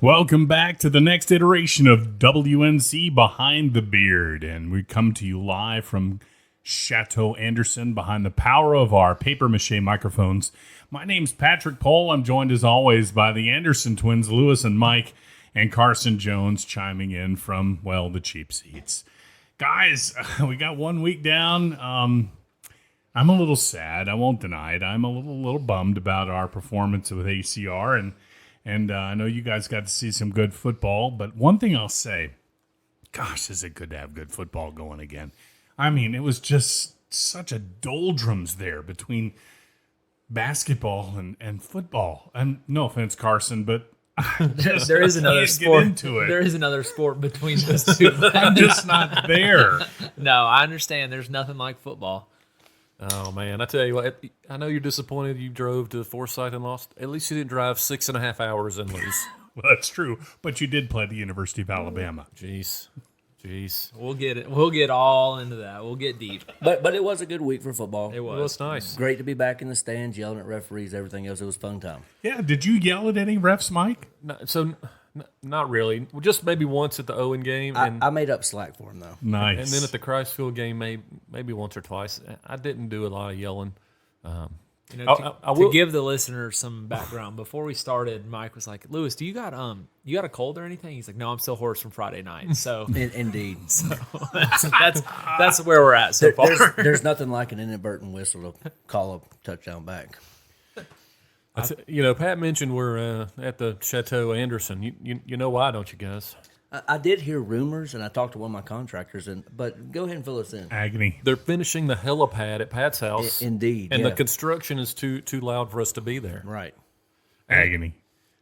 Welcome back to the next iteration of WNC Behind the Beard. And we come to you live from Chateau Anderson behind the power of our papier-mâché microphones. My name's Patrick Pohl. I'm joined as always by the Anderson twins, Lewis and Mike, and Carson Jones chiming in from, well, the cheap seats. Guys, we got 1 week down. I'm a little sad. I won't deny it. I'm a little bummed about our performance with ACR, and I know you guys got to see some good football. But one thing I'll say, gosh, is it good to have good football going again. I mean, it was just such a doldrums there between basketball and football. And no offense, Carson, but there is another sport. Into it. There is another sport between those two. I'm just not there. No, I understand. There's nothing like football. Oh, man. I tell you what, I know you're disappointed you drove to Forsyth and lost. At least you didn't drive 6.5 hours and lose. Well, that's true. But you did play at the University of Alabama. Jeez. We'll get it. We'll get all into that. We'll get deep. But it was a good week for football. It was. Well, it's nice. Great to be back in the stands, yelling at referees, everything else. It was a fun time. Yeah, did you yell at any refs, Mike? Not really. Just maybe once at the Owen game. And I made up slack for him, though. Nice. And then at the Christfield game, maybe once or twice. I didn't do a lot of yelling. To give the listeners some background, before we started, Mike was like, "Lewis, do you got a cold or anything?" He's like, "No, I'm still hoarse from Friday night." So Indeed. so that's where we're at so far. There's nothing like an inadvertent whistle to call a touchdown back. Pat mentioned we're at the Chateau Anderson. You know why, don't you guys? I did hear rumors, and I talked to one of my contractors. But go ahead and fill us in. Agony. They're finishing the helipad at Pat's house. Indeed, and yeah. the construction is too loud for us to be there. Right. Agony.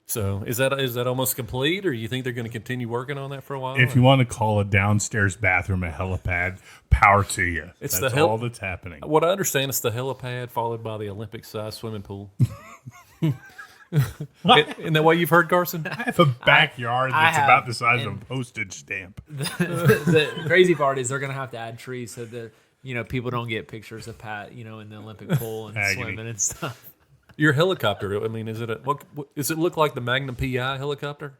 So is that almost complete, or you think they're going to continue working on that for a while? If you want to call a downstairs bathroom a helipad, power to you. It's that's all that's happening. What I understand is the helipad followed by the Olympic-sized swimming pool. Isn't that what you've heard, Carson? I have a backyard that's about the size of a postage stamp. The crazy part is they're going to have to add trees so that people don't get pictures of Pat in the Olympic pool and Agony. swimming and stuff. Your helicopter, I mean, is it does it look like the Magnum PI helicopter?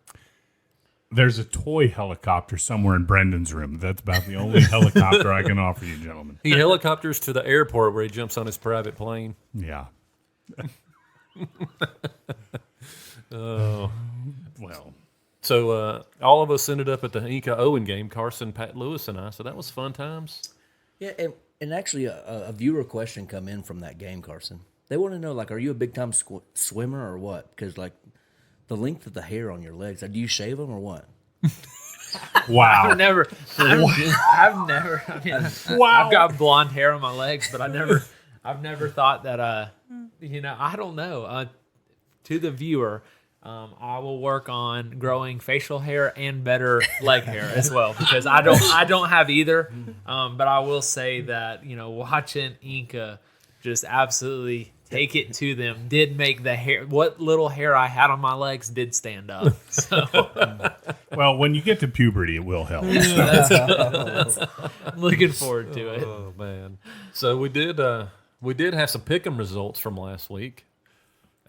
There's a toy helicopter somewhere in Brendan's room. That's about the only helicopter I can offer you, gentlemen. He helicopters to the airport where he jumps on his private plane. Yeah. Oh. Well. So all of us ended up at the Inca Owen game, Carson, Pat, Lewis, and I. So that was fun times. Yeah, and actually a viewer question come in from that game, Carson. They want to know, are you a big-time swimmer or what? Because, the length of the hair on your legs, do you shave them or what? Wow. I've never. I mean, Wow. I've got blonde hair on my legs, but I've never thought that. I don't know. To the viewer, I will work on growing facial hair and better leg hair as well because I don't have either. But I will say that watching Inca just absolutely take it to them did make the hair. What little hair I had on my legs did stand up. So. Well, when you get to puberty, it will help. I'm looking forward to it. Oh man! So we did have some pick'em results from last week.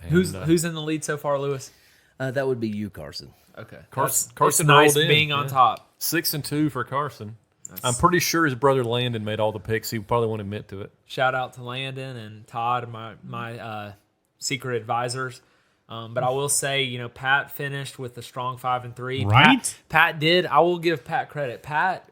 And, Who's in the lead so far, Lewis? That would be you, Carson. Okay, Carson it's nice rolled in, being on top. 6-2 for Carson. I'm pretty sure his brother Landon made all the picks. He probably won't admit to it. Shout out to Landon and Todd, my secret advisors. But I will say, Pat finished with a strong 5-3. Right? Pat did. I will give Pat credit. Pat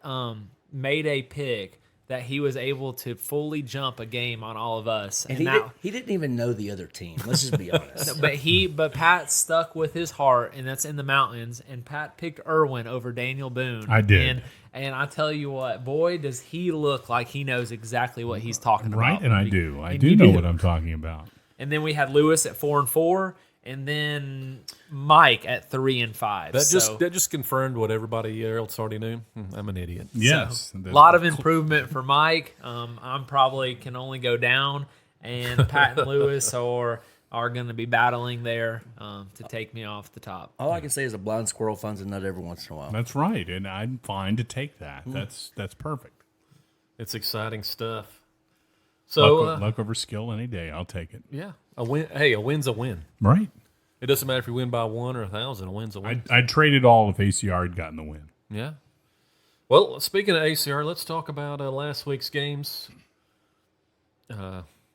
made a pick that he was able to fully jump a game on all of us. And he didn't even know the other team. Let's just be honest. But Pat stuck with his heart, and that's in the mountains. And Pat picked Irwin over Daniel Boone. I did. And I tell you what, boy, does he look like he knows exactly what he's talking about. Right, and I do. I do know what I'm talking about. And then we had Lewis at 4-4, and then Mike at 3-5. That just confirmed what everybody else already knew. I'm an idiot. Yes. A lot of improvement for Mike. I'm probably can only go down, and Pat and Lewis are going to be battling there to take me off the top. All I can say is a blind squirrel finds a nut every once in a while. That's right, and I'm fine to take that. That's perfect. It's exciting stuff. So luck over skill any day. I'll take it. yeah, a win. Hey, a win's a win. Right. It doesn't matter if you win by 1 or 1,000. A win's a win. I'd trade it all if ACR had gotten the win. Yeah. Well, speaking of ACR, let's talk about last week's games.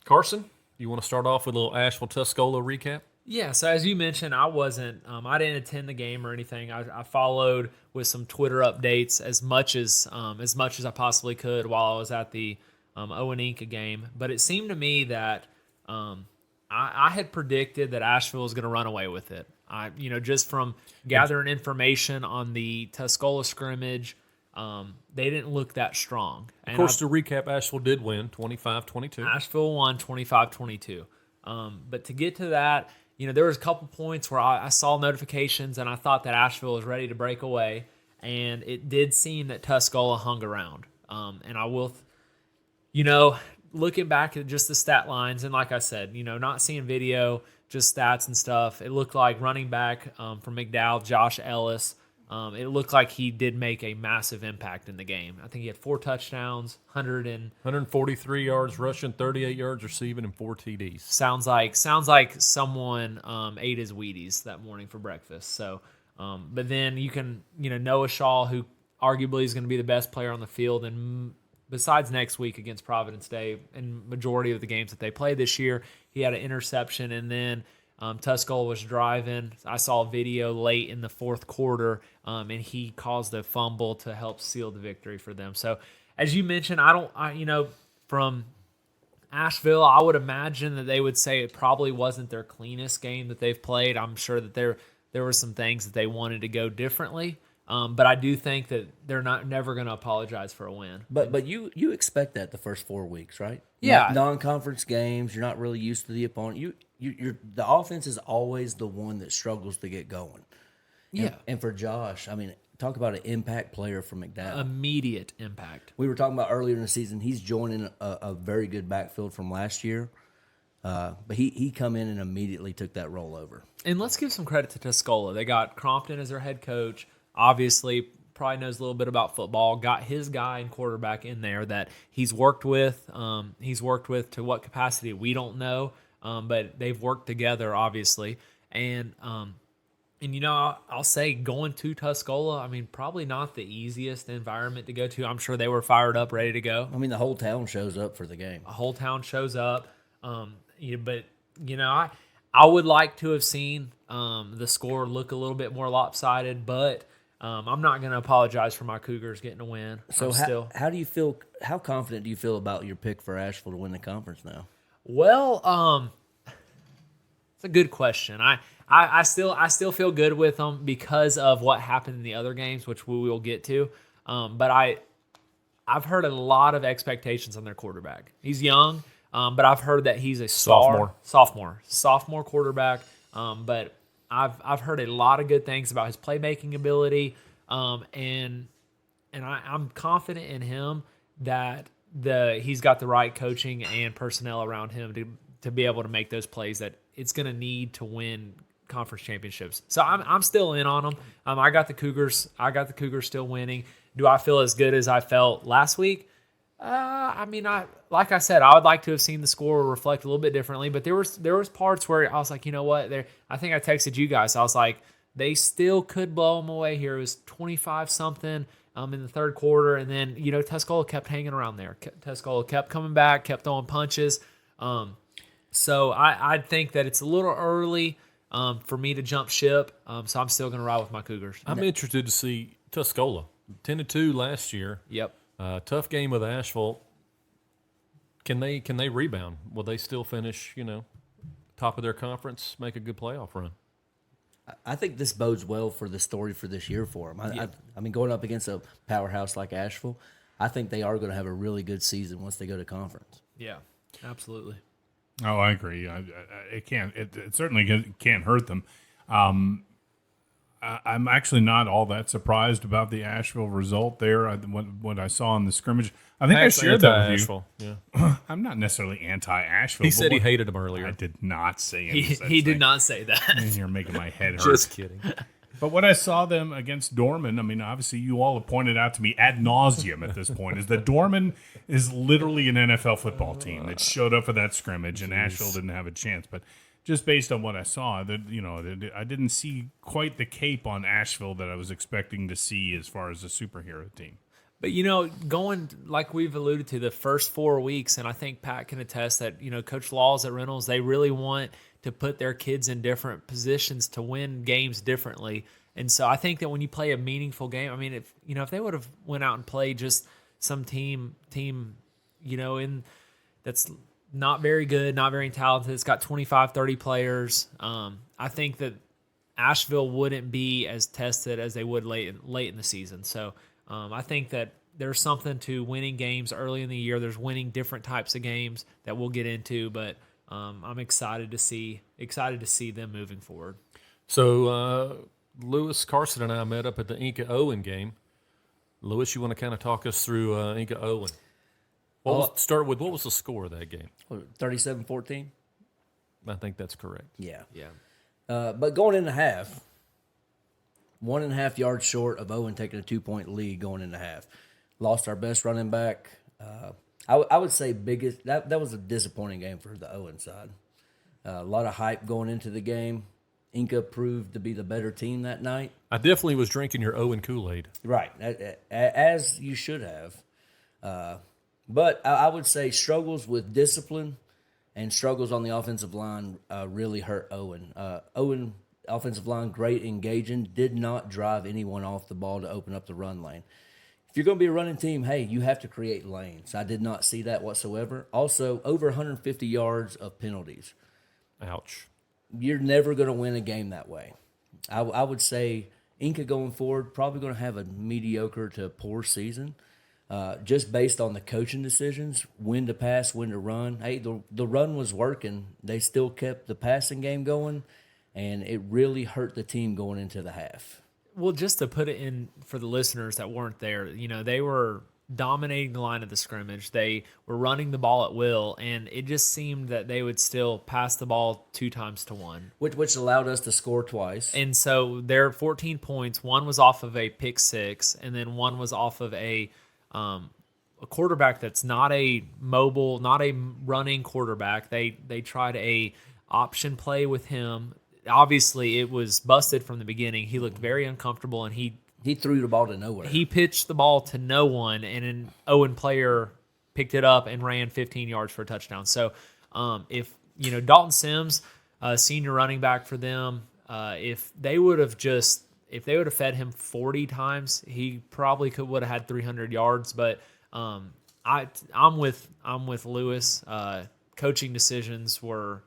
Carson, you want to start off with a little Asheville-Tuscola recap? Yeah, so as you mentioned, I I didn't attend the game or anything. I followed with some Twitter updates as much as I possibly could while I was at the Owen Inca game. But it seemed to me that I had predicted that Asheville was going to run away with it. Just from gathering information on the Tuscola scrimmage, they didn't look that strong. Of course, to recap, Asheville did win 25-22. Asheville won 25-22. But to get to that, there was a couple points where I saw notifications and I thought that Asheville was ready to break away, and it did seem that Tuscola hung around. And I will, looking back at just the stat lines, and like I said, not seeing video, just stats and stuff, it looked like running back from McDowell, Josh Ellis, it looked like he did make a massive impact in the game. I think he had 4 touchdowns, 143 yards rushing, 38 yards receiving, and 4 TDs. Sounds like someone ate his Wheaties that morning for breakfast. So, but then you can, Noah Shaw, who arguably is going to be the best player on the field, and besides next week against Providence Day, and majority of the games that they played this year, he had an interception, and then Tuscola was driving. I saw a video late in the fourth quarter, and he caused a fumble to help seal the victory for them. So, as you mentioned, from Asheville, I would imagine that they would say it probably wasn't their cleanest game that they've played. I'm sure that there were some things that they wanted to go differently. But I do think that they're never going to apologize for a win. But you expect that the first 4 weeks, right? Yeah. Non-conference games, you're not really used to the opponent. The offense is always the one that struggles to get going. Yeah. And for Josh, talk about an impact player for McDowell. Immediate impact. We were talking about earlier in the season, he's joining a very good backfield from last year. But he come in and immediately took that role over. And let's give some credit to Tuscola. They got Crompton as their head coach. Obviously, probably knows a little bit about football. Got his guy and quarterback in there that he's worked with. He's worked with to what capacity we don't know, but they've worked together, obviously. And I'll say going to Tuscola, probably not the easiest environment to go to. I'm sure they were fired up, ready to go. The whole town shows up for the game. A whole town shows up. But I would like to have seen the score look a little bit more lopsided, but I'm not going to apologize for my Cougars getting a win. So how do you feel? How confident do you feel about your pick for Asheville to win the conference now? Well, it's a good question. I still feel good with them because of what happened in the other games, which we will get to. But I've heard a lot of expectations on their quarterback. He's young, but I've heard that he's a sophomore quarterback. But I've heard a lot of good things about his playmaking ability, and I'm confident in him that he's got the right coaching and personnel around him to be able to make those plays that it's going to need to win conference championships. So I'm still in on them. I got the Cougars still winning. Do I feel as good as I felt last week? Like I said, I would like to have seen the score reflect a little bit differently, but there was parts where I was like, you know what? I think I texted you guys. I was like, they still could blow them away here. It was 25-something in the third quarter, and then Tuscola kept hanging around there. Tuscola kept coming back, kept throwing punches. So I think that it's a little early for me to jump ship. So I'm still going to ride with my Cougars. I'm interested to see Tuscola 10-2 last year. Yep. Tough game with Asheville. Can they rebound? Will they still finish, top of their conference, make a good playoff run? I think this bodes well for the story for this year for them. Going up against a powerhouse like Asheville, I think they are going to have a really good season once they go to conference. Yeah, absolutely. Oh, I agree. It certainly can't hurt them. I'm actually not all that surprised about the Asheville result there. What I saw in the scrimmage, I think I shared that with you. Yeah. I'm not necessarily anti-Asheville. He said he hated him earlier. I did not say any such He did thing. not say that. You're making my head hurt. Just kidding. But what I saw them against Dorman, obviously you all have pointed out to me ad nauseum at this point, is that Dorman is literally an NFL football team that showed up for that scrimmage, and Asheville didn't have a chance. But just based on what I saw, that I didn't see quite the cape on Asheville that I was expecting to see as far as a superhero team. But, going like we've alluded to the first 4 weeks, and I think Pat can attest that, Coach Laws at Reynolds, they really want to put their kids in different positions to win games differently. And so I think that when you play a meaningful game, I mean, if they would have went out and played just some team, in that's not very good, not very talented, it's got 25, 30 players, I think that Asheville wouldn't be as tested as they would late in the season. So I think that there's something to winning games early in the year. There's winning different types of games that we'll get into, but I'm excited to see them moving forward. So Lewis, Carson, and I met up at the Inca Owen game. Lewis, you want to kind of talk us through Inca Owen? What was the score of that game? 37-14? I think that's correct. Yeah. Yeah. But going into half, 1.5 yards short of Owen taking a 2-point lead going into half. Lost our best running back. I would say that was a disappointing game for the Owen side. A lot of hype going into the game. Inca proved to be the better team that night. I definitely was drinking your Owen Kool-Aid. Right, as you should have. But I would say struggles with discipline and struggles on the offensive line really hurt Owen. Owen, offensive line, great, engaging, did not drive anyone off the ball to open up the run lane. If you're going to be a running team, hey, you have to create lanes. I did not see that whatsoever. Also, over 150 yards of penalties. Ouch. You're never going to win a game that way. I would say Inca going forward probably going to have a mediocre to poor season. Just based on the coaching decisions, when to pass, when to run. Hey, the run was working. They still kept the passing game going, and it really hurt the team going into the half. Well, just to put it in for the listeners that weren't there, they were dominating the line of the scrimmage. They were running the ball at will, and it just seemed that they would still pass the ball 2-1. Which allowed us to score twice. And so their 14 points, one was off of a pick six, and then one was off of a quarterback that's not a mobile, not a running quarterback. They tried a option play with him. Obviously, it was busted from the beginning. He looked very uncomfortable, and he threw the ball to nowhere. He pitched the ball to no one, and an Owen player picked it up and ran 15 yards for a touchdown. So, if Dalton Sims, senior running back for them, if they would have fed him 40 times, he probably would have had 300 yards. But I'm with Lewis. Coaching decisions were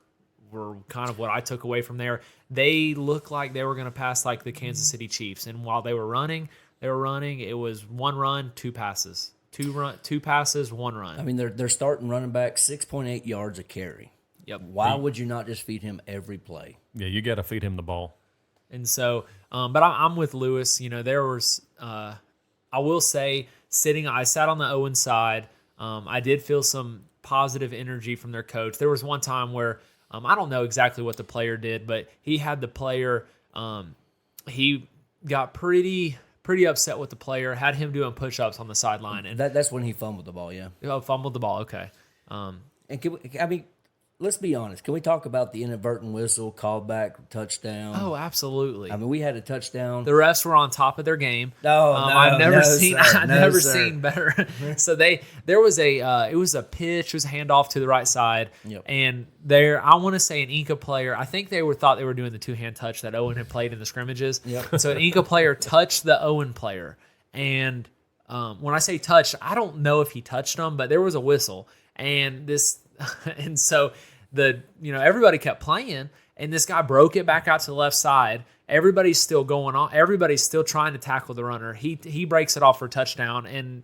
kind of what I took away from there. They looked like they were going to pass like the Kansas City Chiefs, and while they were running. It was one run, two passes, two passes, one run. I mean, they're starting running back 6.8 yards a carry. Yep. Why would you not just feed him every play? Yeah, you got to feed him the ball. And so, but I'm with Lewis. There was, I will say, I sat on the Owen side. I did feel some positive energy from their coach. There was one time where I don't know exactly what the player did, but he had the player. He got pretty upset with the player. Had him doing push-ups on the sideline, and that's when he fumbled the ball. Yeah, fumbled the ball. Okay. And let's be honest. Can we talk about the inadvertent whistle, callback, touchdown? Oh, absolutely. I mean, we had a touchdown. The refs were on top of their game. I've never seen better. So it was a pitch, it was a handoff to the right side, Yep. and I want to say an Inca player. I think thought they were doing the two-hand touch that Owen had played in the scrimmages. Yep. So an Inca player touched the Owen player, and when I say touch, I don't know if he touched him, but there was a whistle, and so everybody kept playing, and this guy broke it back out to the left side. Everybody's still going on. Everybody's still trying to tackle the runner. He breaks it off for a touchdown, and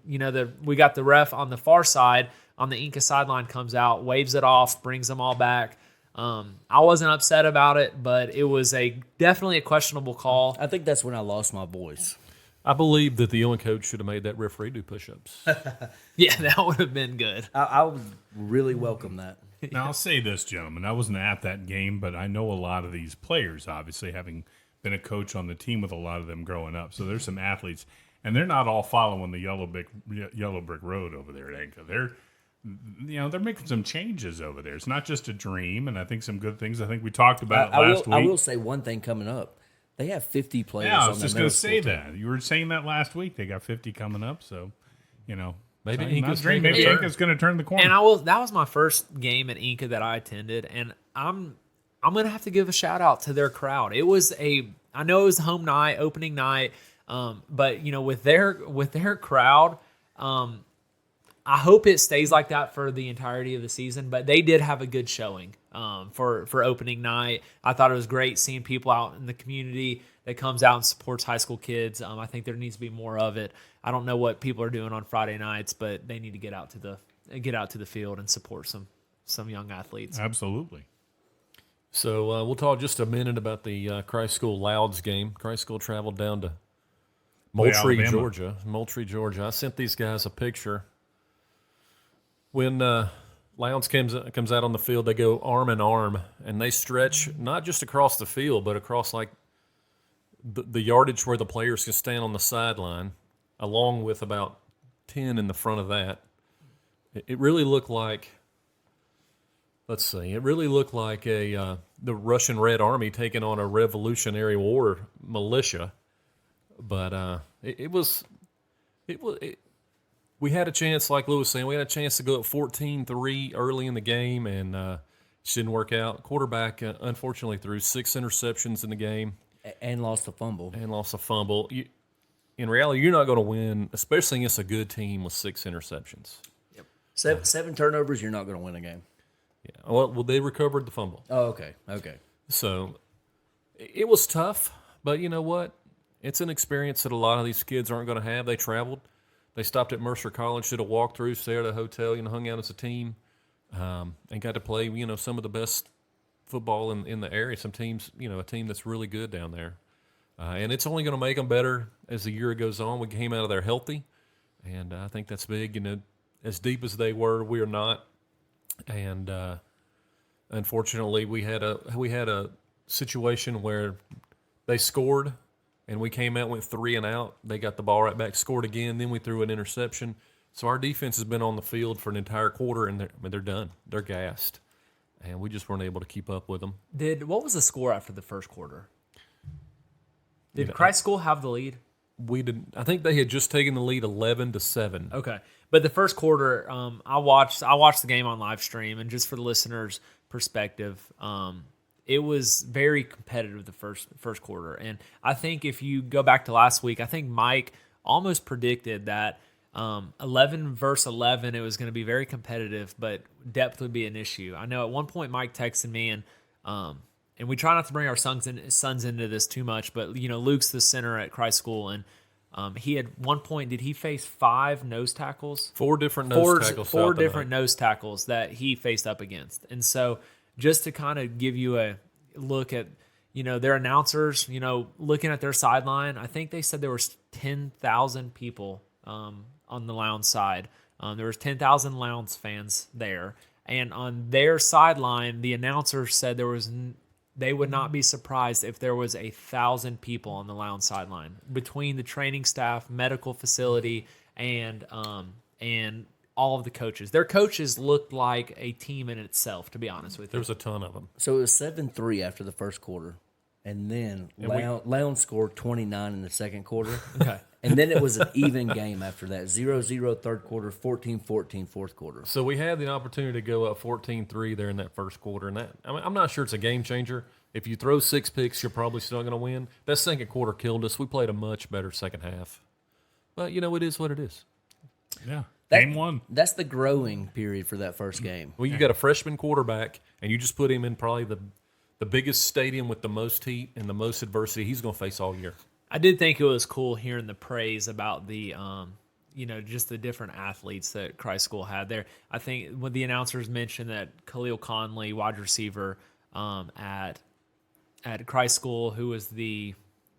we got the ref on the far side on the Inca sideline, comes out, waves it off, brings them all back. I wasn't upset about it, but it was definitely a questionable call. I think that's when I lost my voice. I believe that the Owen coach should have made that referee do push-ups. Yeah, that would have been good. I would really welcome that. Now, I'll say this, gentlemen. I wasn't at that game, but I know a lot of these players, obviously, having been a coach on the team with a lot of them growing up. So there's some athletes, and they're not all following the yellow brick road over there at Inca. they're making some changes over there. It's not just a dream, and I think some good things. I think we talked about it last week. I will say one thing coming up. They have 50 players. Yeah, I on was their just going middle to say school team. that. You were saying that last week. They got 50 coming up, so Maybe not Inca's dream. taking Maybe a turn. Inca's going to turn the corner. And that was my first game at Inca that I attended, and I'm gonna have to give a shout out to their crowd. I know it was home night, opening night, but with their crowd, I hope it stays like that for the entirety of the season. But they did have a good showing for opening night. I thought it was great seeing people out in the community that comes out and supports high school kids. I think there needs to be more of it. I don't know what people are doing on Friday nights, but they need to get out to the field and support some young athletes. Absolutely. So we'll talk just a minute about the Christ School Louds game. Christ School traveled down to Moultrie, Alabama. Georgia. Moultrie, Georgia. I sent these guys a picture. When Louds comes out on the field, they go arm in arm, and they stretch not just across the field, but across like the yardage where the players can stand on the sideline, along with about 10 in the front of that. It really looked like, the Russian Red Army taking on a Revolutionary War militia. But we had a chance, like Lewis was saying, we had a chance to go up 14-3 early in the game, and it didn't work out. Quarterback, unfortunately, threw 6 interceptions in the game. And lost a fumble. In reality, you're not going to win, especially against a good team with 6 interceptions. Seven turnovers, you're not going to win a game. Yeah. Well, they recovered the fumble. Oh, okay. So it was tough, but you know what? It's an experience that a lot of these kids aren't going to have. They traveled. They stopped at Mercer College, did a walkthrough, stayed at a hotel, hung out as a team, and got to play, some of the best football in the area. Some teams, a team that's really good down there. And it's only going to make them better as the year goes on. We came out of there healthy, and I think that's big. As deep as they were, we are not. And unfortunately, we had a situation where they scored, and we came out, went 3 and out. They got the ball right back, scored again. Then we threw an interception. So our defense has been on the field for an entire quarter, and they're done. They're gassed, and we just weren't able to keep up with them. What was the score after the first quarter? Did Christ School have the lead? We didn't. I think they had just taken the lead 11-7. Okay, but the first quarter, I watched the game on live stream, and just for the listeners' perspective, it was very competitive the first quarter. And I think if you go back to last week, I think Mike almost predicted that 11 versus 11, it was going to be very competitive, but depth would be an issue. I know at one point Mike texted me, and we try not to bring our sons into this too much, but Luke's the center at Christ School, and he had one point. Did he face 5 nose tackles? 4 different nose tackles. 4 different nose tackles that he faced up against, and so just to kind of give you a look at their announcers, looking at their sideline, I think they said there was 10,000 people on the Lowndes side. There was 10,000 Lowndes fans there, and on their sideline, the announcer said they would not be surprised if there was 1,000 people on the Lowndes sideline between the training staff, medical facility, and all of the coaches. Their coaches looked like a team in itself, to be honest with you. There was a ton of them. So it was 7-3 after the first quarter, and then Lowndes scored 29 in the second quarter. Okay. And then it was an even game after that. 0-0 third quarter, 14-14 fourth quarter. So we had the opportunity to go up 14-3 there in that first quarter, and I'm not sure it's a game changer. If you throw 6 picks, you're probably still going to win. That second quarter killed us. We played a much better second half. But, it is what it is. Yeah. Game 1. That's the growing period for that first game. Well, you got a freshman quarterback, and you just put him in probably the biggest stadium with the most heat and the most adversity he's going to face all year. I did think it was cool hearing the praise about the, just the different athletes that Christ School had there. I think when the announcers mentioned that Khalil Conley, wide receiver, at Christ School, who was he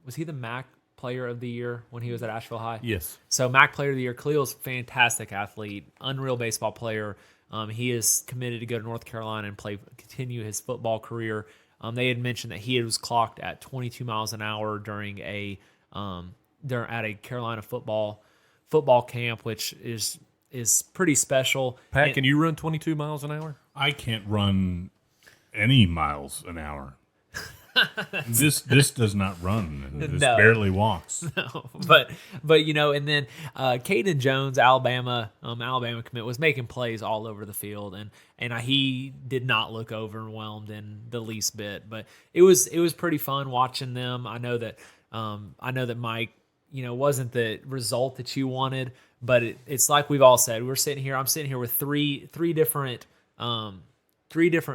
the MAC Player of the Year when he was at Asheville High? Yes. So MAC Player of the Year, Khalil's a fantastic athlete, unreal baseball player. He is committed to go to North Carolina and continue his football career. They had mentioned that he was clocked at 22 miles an hour during at a Carolina football camp, which is is pretty special. Pat, And- can you run 22 miles an hour? I can't run any miles an hour. This does not run. This No. barely walks. but and then Caden Jones, Alabama commit, was making plays all over the field, and he did not look overwhelmed in the least bit. But it was pretty fun watching them. I know that Mike, wasn't the result that you wanted, but it's like we've all said. I'm sitting here with three different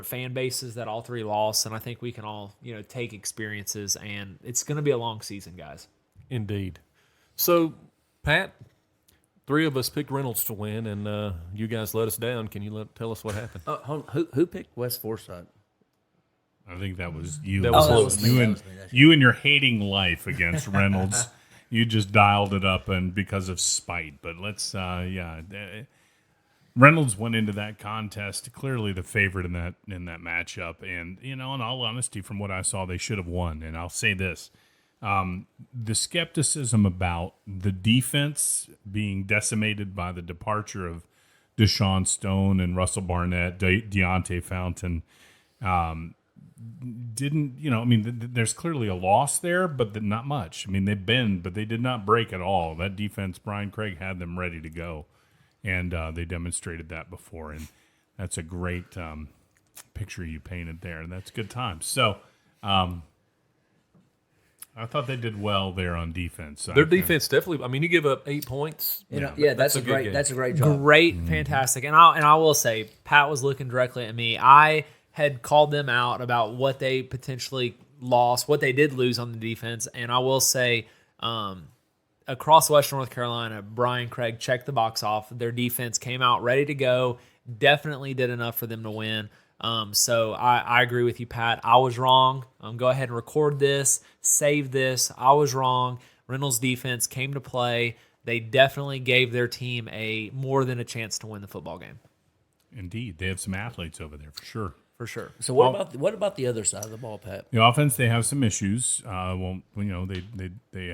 fan bases that all three lost, and I think we can all take experiences, and it's going to be a long season, guys. Indeed. So, Pat, 3 of us picked Reynolds to win, and you guys let us down. Can you tell us what happened? Hold on. Who picked West Forsyth? I think that was you. That was that was me, you that and was me, that's you and your hating life against Reynolds. You just dialed it up and because of spite. But let's Reynolds went into that contest clearly the favorite in that matchup, and in all honesty, from what I saw, they should have won. And I'll say this: the skepticism about the defense being decimated by the departure of Deshaun Stone and Russell Barnett, Deontay Fountain, there's clearly a loss there, but not much. I mean, they bend, but they did not break at all. That defense, Brian Craig had them ready to go. And they demonstrated that before, and that's a great picture you painted there. That's good times. So I thought they did well there on defense. Their defense definitely. I mean, you give up 8 points. That's a good great. game. That's a great job. Great, fantastic. And I will say, Pat was looking directly at me. I had called them out about what they potentially lost, what they did lose on the defense, and I will say, across Western North Carolina, Brian Craig checked the box off. Their defense came out ready to go. Definitely did enough for them to win. So I agree with you, Pat. I was wrong. Go ahead and record this. Save this. I was wrong. Reynolds' defense came to play. They definitely gave their team more than a chance to win the football game. Indeed, they have some athletes over there for sure. For sure. So what about the other side of the ball, Pat? The offense, they have some issues. They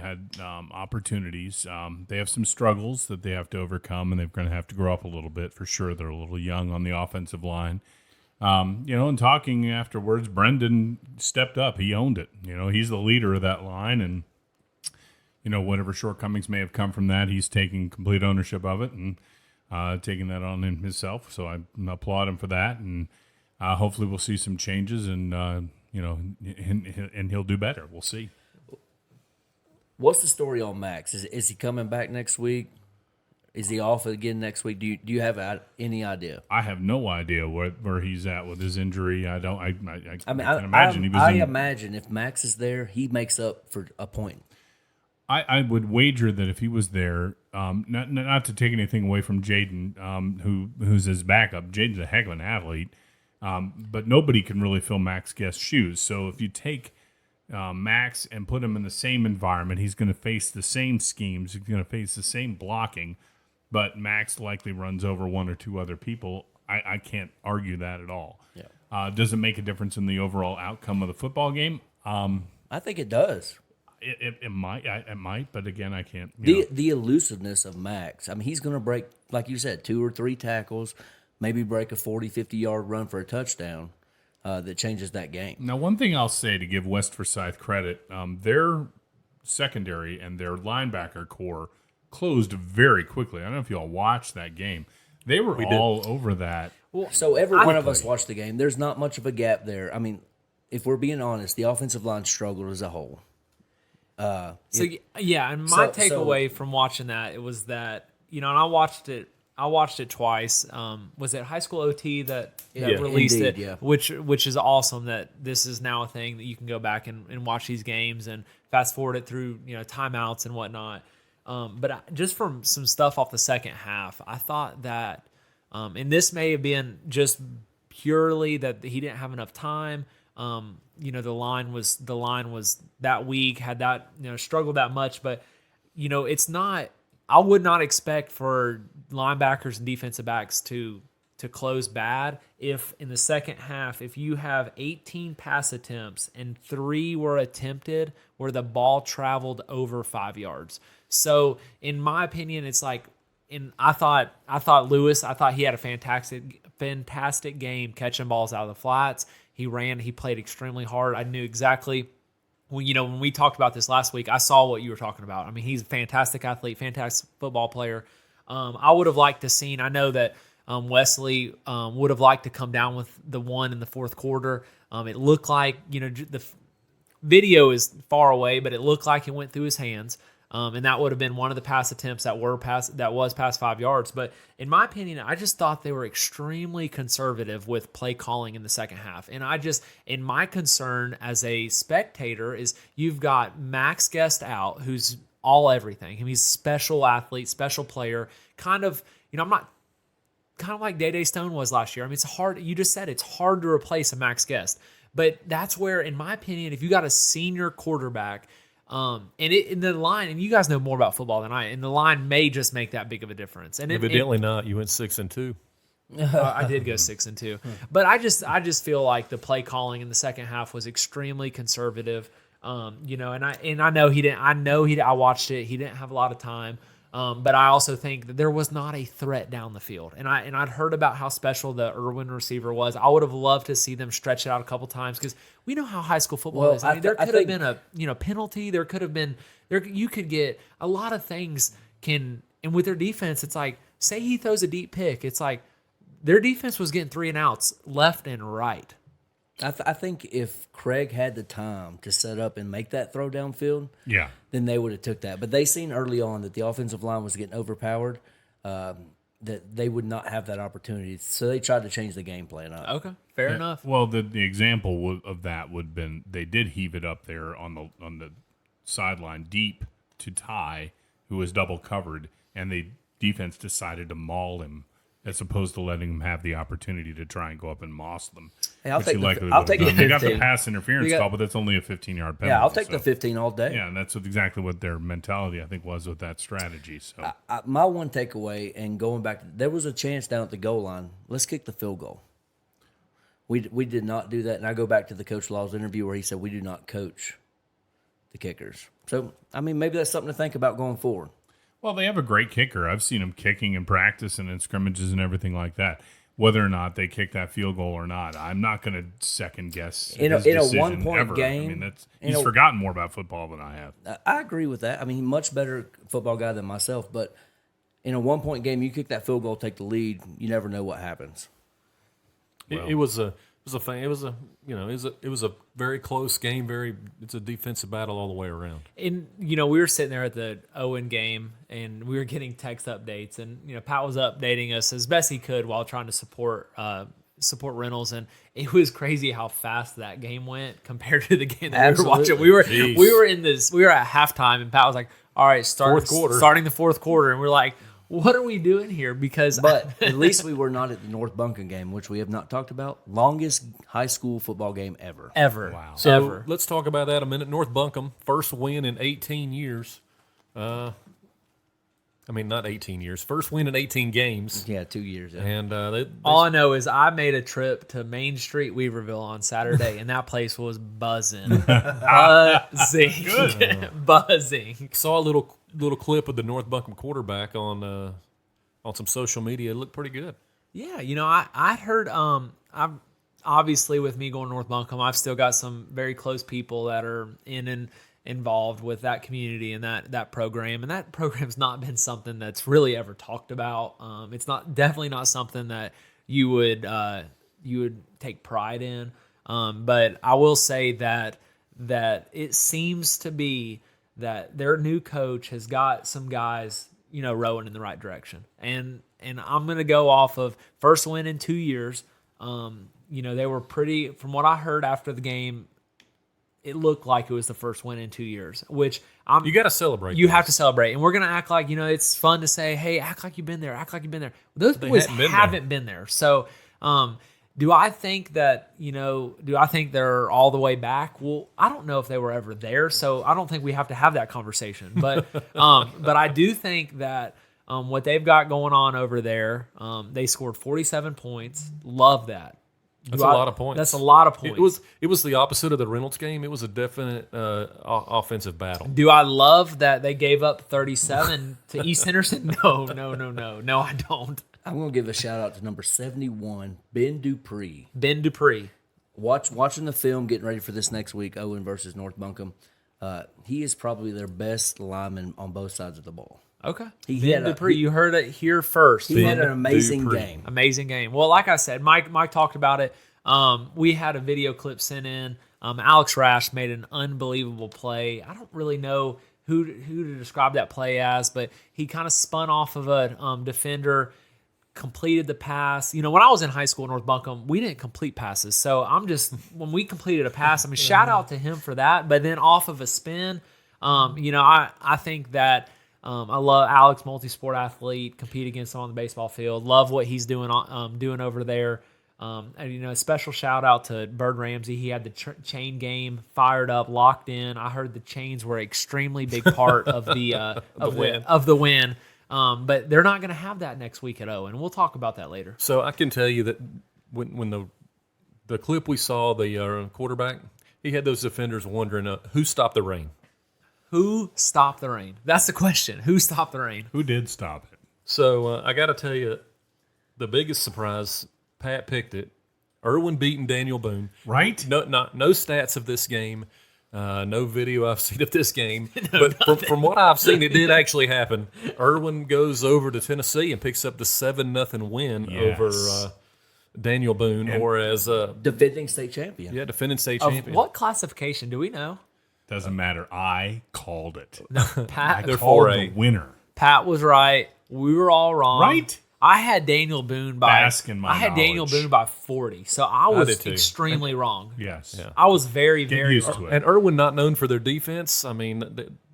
had opportunities. They have some struggles that they have to overcome, and they're going to have to grow up a little bit for sure. They're a little young on the offensive line. And talking afterwards, Brendan stepped up. He owned it. He's the leader of that line, and whatever shortcomings may have come from that, he's taking complete ownership of it and taking that on himself. So I applaud him for that, and hopefully we'll see some changes, and and he'll do better. We'll see. What's the story on Max? Is he coming back next week? Is he off again next week? Do you have any idea? I have no idea where he's at with his injury. I don't. I can I imagine he was. I imagine if Max is there, he makes up for a point. I would wager that if he was there, not to take anything away from Jaden, who's his backup. Jaden's a heck of an athlete, but nobody can really fill Max Guest's shoes. So if you take Max and put him in the same environment, he's going to face the same schemes. He's going to face the same blocking, but Max likely runs over one or two other people. I can't argue that at all. Yeah. Does it make a difference in the overall outcome of the football game? I think it does. It might, but again, I can't. The elusiveness of Max. I mean, he's going to break, like you said, 2 or 3 tackles, maybe break a 40, 50-yard run for a touchdown that changes that game. Now, one thing I'll say to give West Forsyth credit, their secondary and their linebacker core closed very quickly. I don't know if you all watched that game. They were all over that. So every one of us watched the game. There's not much of a gap there. I mean, if we're being honest, the offensive line struggled as a whole. And my takeaway from watching that, it was that, and I watched it twice. Was it High School OT that released Indeed, it? yeah. Which is awesome that this is now a thing that you can go back and watch these games and fast forward it through timeouts and whatnot. But just from some stuff off the second half, I thought that, and this may have been just purely that he didn't have enough time. The line was that weak, had that struggled that much, but it's not. I would not expect for linebackers and defensive backs to close bad if in the second half, if you have 18 pass attempts and 3 were attempted where the ball traveled over 5 yards. So in my opinion, it's like I thought Lewis, I thought he had a fantastic game catching balls out of the flats. He ran, he played extremely hard. I knew exactly when we talked about this last week, I saw what you were talking about. I mean, he's a fantastic athlete, fantastic football player. I would have liked to seen, I know that Wesley would have liked to come down with the one in the fourth quarter. It looked like, the video is far away, but it looked like it went through his hands. And that would have been one of the pass attempts that was past 5 yards. But in my opinion, I just thought they were extremely conservative with play calling in the second half. And my concern as a spectator is you've got Max Guest out, who's all everything. I mean, he's a special athlete, special player, kind of like Day Stone was last year. I mean, it's hard. You just said it's hard to replace a Max Guest. But that's where, in my opinion, if you got a senior quarterback, in the line, and you guys know more about football than I, and the line may just make that big of a difference. And evidently not. You went 6-2. I did go 6-2, but I just feel like the play calling in the second half was extremely conservative. And I know he didn't. I watched it. He didn't have a lot of time. But I also think that there was not a threat down the field. And I'd heard about how special the Irwin receiver was. I would have loved to see them stretch it out a couple times because we know how high school football is. I mean, there could have been a penalty. There could have been you could get a lot of things and with their defense, it's like, say he throws a deep pick. It's like their defense was getting 3 and outs left and right. I think if Craig had the time to set up and make that throw downfield, then they would have took that. But they seen early on that the offensive line was getting overpowered, that they would not have that opportunity. So they tried to change the game plan up. Okay, fair enough. Well, the example of that would have been they did heave it up there on the sideline deep to Ty, who was double covered, and the defense decided to maul him as opposed to letting them have the opportunity to try and go up and moss them. Hey, I'll take the 15. They got the pass interference call, but that's only a 15-yard penalty. Yeah, I'll take the 15 all day. Yeah, and that's exactly what their mentality, I think, was with that strategy. So my one takeaway, and going back, there was a chance down at the goal line. Let's kick the field goal. We did not do that, and I go back to the Coach Law's interview where he said we do not coach the kickers. So, I mean, maybe that's something to think about going forward. Well, they have a great kicker. I've seen him kicking in practice and in scrimmages and everything like that. Whether or not they kick that field goal or not, I'm not going to second guess his decision a 1-point ever. game. I mean, he's forgotten more about football than I have. I agree with that. I mean, he's a much better football guy than myself. But in a 1-point game, you kick that field goal, take the lead. You never know what happens. It was a very close game. It's a defensive battle all the way around. And we were sitting there at the Owen game, and we were getting text updates, and Pat was updating us as best he could while trying to support Reynolds, and it was crazy how fast that game went compared to the game that we were watching. We were at halftime, and Pat was like, "All right, starting the fourth quarter," and we're like, what are we doing here? But at least we were not at the North Bunkin game, which we have not talked about. Longest high school football game ever. Wow. So let's talk about that a minute. North Buncombe, first win in 18 years. Not 18 years. First win in 18 games. Yeah, 2 years. Yeah. And all I know is I made a trip to Main Street, Weaverville on Saturday, and that place was buzzing. Buzzing. Saw a little clip of the North Buncombe quarterback on some social media. It looked pretty good. Yeah, I heard. I've obviously with me going to North Buncombe, I've still got some very close people that are in and involved with that community and that program, and that program's not been something that's really ever talked about. It's definitely not something that you would take pride in. But I will say that it seems to be that their new coach has got some guys, rowing in the right direction. And I'm going to go off of first win in 2 years. They were pretty, from what I heard after the game, it looked like it was the first win in 2 years, which you got to celebrate. You have to celebrate. And we're going to act like, it's fun to say, hey, act like you've been there. Act like you've been there. Those boys haven't been there. So, do I think that, they're all the way back? Well, I don't know if they were ever there, so I don't think we have to have that conversation. But I do think that what they've got going on over there, they scored 47 points. Love that. That's a lot of points. That's a lot of points. It was the opposite of the Reynolds game. It was a definite offensive battle. Do I love that they gave up 37 to East Henderson? No, I don't. I'm going to give a shout out to number 71, Ben Dupree. Ben Dupree. Watching the film, getting ready for this next week, Owen versus North Buncombe. He is probably their best lineman on both sides of the ball. Okay. He Ben Dupree, you heard it here first. He had an amazing game. Amazing game. Well, like I said, Mike talked about it. We had a video clip sent in. Alex Rash made an unbelievable play. I don't really know who to describe that play as, but he kind of spun off of a defender, completed the pass. You know, when I was in high school in North Buncombe, we didn't complete passes. So when we completed a pass, I mean, shout out to him for that. But then off of a spin, I think that I love Alex, multi-sport athlete, compete against him on the baseball field. Love what he's doing over there. And special shout out to Bird Ramsey. He had the chain game fired up, locked in. I heard the chains were an extremely big part of the win. But they're not going to have that next week at Owen. We'll talk about that later. So I can tell you that when the clip we saw, the quarterback, he had those defenders wondering who stopped the rain. Who stopped the rain? That's the question. Who stopped the rain? Who did stop it? So I got to tell you, the biggest surprise, Pat picked it. Irwin beating Daniel Boone. Right? No stats of this game. No video I've seen of this game. But from what I've seen, it did actually happen. Irwin goes over to Tennessee and picks up the 7-0 win over Daniel Boone, or as defending state champion. Yeah, defending state Of champion. what classification do we know? Doesn't matter. I called it. No, I Pat. called the winner. Pat was right. We were all wrong. Right? I had Daniel Boone by. Bask in my I had Daniel knowledge. Boone by 40, so I was did too. extremely wrong. Yes. Yeah. I was very, Get very used wrong. to it. And Irwin not known for their defense. I mean,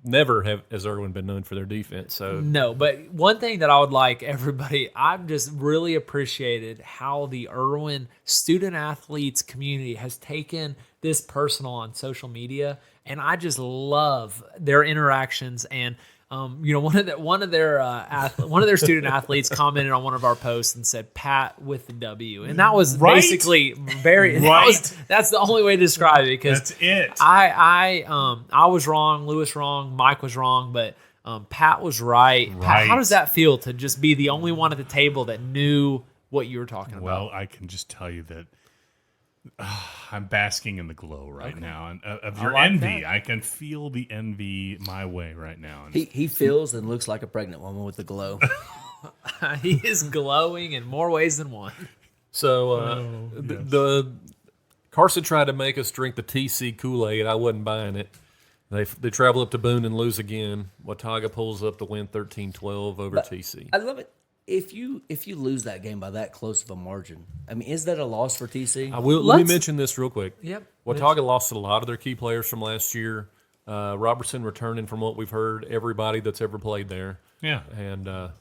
never has Irwin been known for their defense. So No, but one thing that I would like everybody, I've just really appreciated how the Irwin student athletes community has taken this personal on social media, and I just love their interactions. And one of their student athletes commented on one of our posts and said "Pat with the W," and that was Right? basically very. Right? That's the only way to describe it, because That's it. I was wrong, Lewis wrong, Mike was wrong, but Pat was right. Pat, Right. how does that feel to just be the only one at the table that knew what you were talking about? Well, I can just tell you that I'm basking in the glow right now, and of your like envy. that. I can feel the envy my way right now. And He feels and looks like a pregnant woman with the glow. He is glowing in more ways than one. So the Carson tried to make us drink the TC Kool-Aid. I wasn't buying it. They travel up to Boone and lose again. Watauga pulls up to win 13-12 over TC. I love it. If you lose that game by that close of a margin, I mean, is that a loss for TC? Let me mention this real quick. Yep. Watauga lost a lot of their key players from last year. Robertson returning, from what we've heard, everybody that's ever played there. yeah. And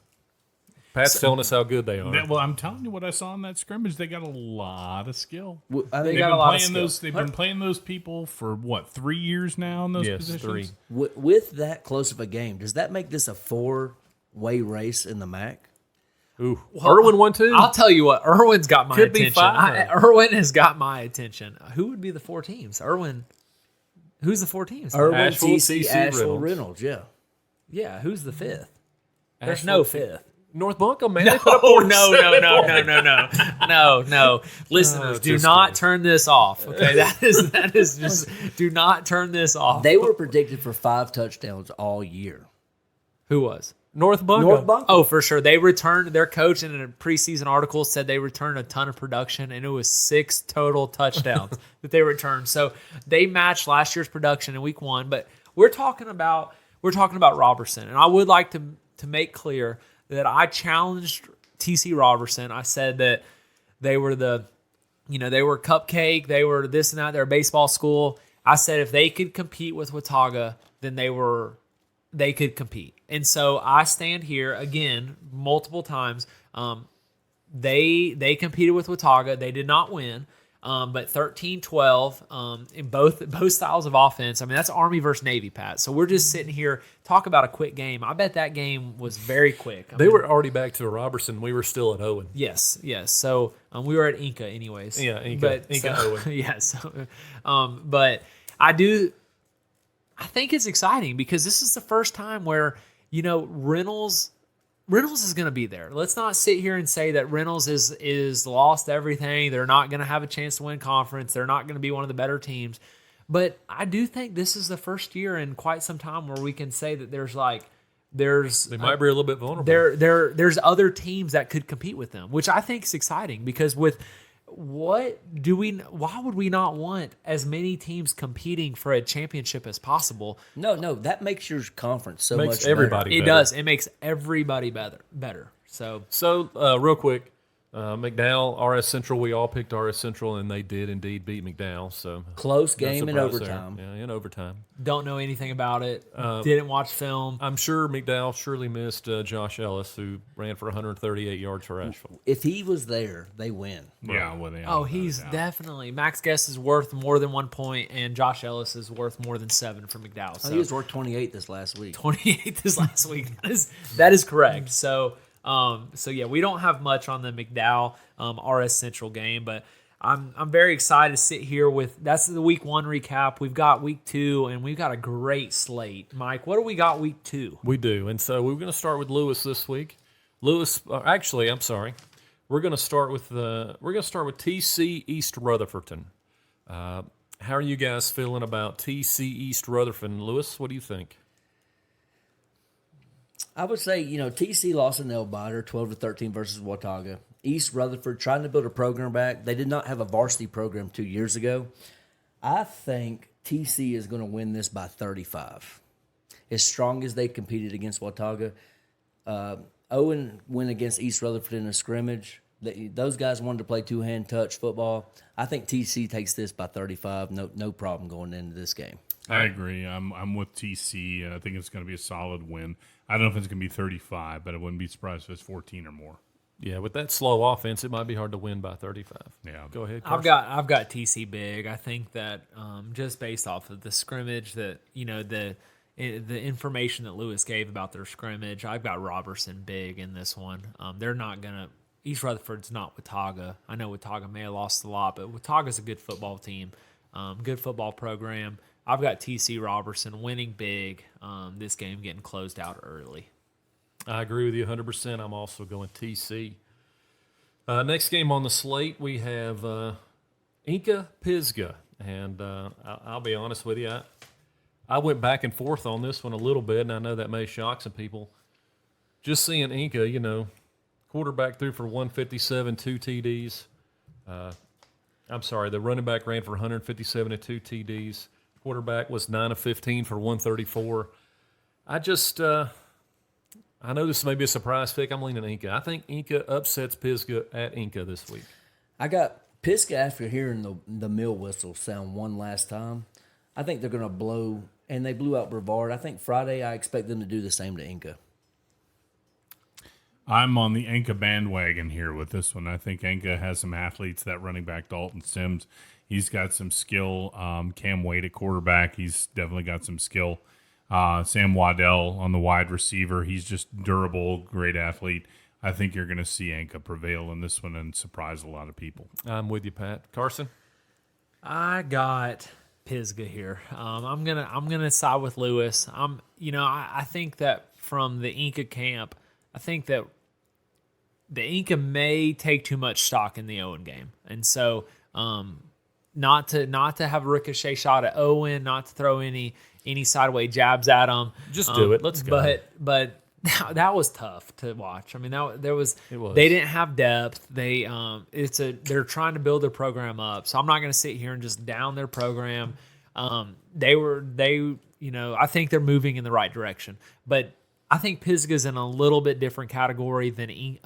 Pat's telling us how good they are. Well, I'm telling you what I saw in that scrimmage. They got a lot of skill. I They think got a lot of skill. They've been playing those people for what, 3 years now in those Yes, positions? 3. with that close of a game, does that make this a 4-way race in the MAC? Ooh, Irwin won too. I'll tell you what, Irwin's got my Could be attention. 5. Irwin has got my attention. Who would be the 4 teams? Irwin. Who's the 4 teams? Irwin, Asheville, TC, TC, Asheville, Reynolds. Reynolds, yeah. Yeah, who's the 5th? There's Asheville, no 5th. North Buncombe, man. They put up Oh, 47 no. Listeners, do just not kidding. turn this off. Okay, that is just, do not turn this off. They were predicted for 5 touchdowns all year. Who was? North Buncombe. North Buncombe. Oh, for sure. They returned, their coach in a preseason article said they returned a ton of production, and it was 6 total touchdowns that they returned. So they matched last year's production in week 1. But we're talking about Robertson, and I would like to make clear that I challenged TC Robertson. I said that they were they were cupcake, they were this and that, they're a baseball school. I said if they could compete with Watauga, then they could compete. And so I stand here again multiple times. They competed with Watauga. They did not win. But 13-12 in both styles of offense. I mean, that's Army versus Navy, Pat. So we're just sitting here talk about a quick game. I bet that game was very quick. They were already back to Robertson. We were still at Owen. Yes. So we were at Inca anyways. Yeah, Inca. But, Inca so, Owen. Yes. But I think it's exciting because this is the first time where, Reynolds is going to be there. Let's not sit here and say that Reynolds is lost everything. They're not going to have a chance to win conference. They're not going to be one of the better teams. But I do think this is the first year in quite some time where we can say that there's They might be a little bit vulnerable. there's other teams that could compete with them, which I think is exciting because why would we not want as many teams competing for a championship as possible? No, that makes your conference so Makes much everybody better. It better. does. It makes everybody better. So Real quick, McDowell, RS Central, we all picked RS Central, and they did indeed beat McDowell. So Close no game in surprise overtime. there. Yeah, in overtime. don't know anything about it. Didn't watch film. I'm sure McDowell surely missed Josh Ellis, who ran for 138 yards for Asheville. If he was there, they win. Yeah, well, they Oh, he's definitely Max Guess is worth more than 1 point, and Josh Ellis is worth more than 7 for McDowell. So He was worth 28 this last week. 28 this last week. That is correct. So yeah, we don't have much on the McDowell RS Central game, but I'm very excited to sit here with. That's the week 1 recap. We've got week 2, and we've got a great slate. Mike, what do we got week 2? We do, and so we're going to start with Lewis this week. Lewis, actually, I'm sorry. We're going to start with TC East Rutherfordton. How are you guys feeling about TC East Rutherford? Lewis, what do you think? I would say, TC lost a nail biter, 12-13 versus Watauga. East Rutherford trying to build a program back. They did not have a varsity program 2 years ago. I think TC is going to win this by 35. As strong as they competed against Watauga, Owen went against East Rutherford in a scrimmage. Those guys wanted to play two-hand touch football. I think TC takes this by 35. No problem going into this game. I agree. I'm with TC. I think it's going to be a solid win. I don't know if it's going to be 35, but I wouldn't be surprised if it's 14 or more. Yeah, with that slow offense, it might be hard to win by 35. Yeah. Go ahead, I've Carson. got TC big. I think that just based off of the scrimmage that the information that Lewis gave about their scrimmage, I've got Robertson big in this one. They're not gonna. East Rutherford's not Watauga. I know Watauga may have lost a lot, but Watauga's a good football team, good football program. I've got TC Robertson winning big. This game getting closed out early. I agree with you 100%. I'm also going TC. Next game on the slate, we have Inca Pisgah. And I'll be honest with you, I went back and forth on this one a little bit, and I know that may shock some people. Just seeing Inca, quarterback threw for 157, 2 TDs. I'm sorry, the running back ran for 157 and 2 TDs. Quarterback was 9 of 15 for 134. I know this may be a surprise pick. I'm leaning Inca. I think Inca upsets Pisgah at Inca this week. I got Pisgah after hearing the mill whistle sound one last time. I think they're going to blow, and they blew out Brevard. I think Friday I expect them to do the same to Inca. I'm on the Inca bandwagon here with this one. I think Inca has some athletes. That running back, Dalton Sims, he's got some skill. Cam Wade at quarterback, he's definitely got some skill. Sam Waddell on the wide receiver, he's just durable, great athlete. I think you're going to see Inca prevail in this one and surprise a lot of people. I'm with you, Pat. Carson? I got Pisgah here. I'm gonna side with Lewis. I think that from the Inca camp, I think that the Inca may take too much stock in the Owen game, and so not to have a ricochet shot at Owen, not to throw any sideway jabs at him. Just do it. Let's go. But that was tough to watch. I mean, it was. They didn't have depth. They're trying to build their program up. So I'm not going to sit here and just down their program. I think they're moving in the right direction. But I think Pisgah's in a little bit different category than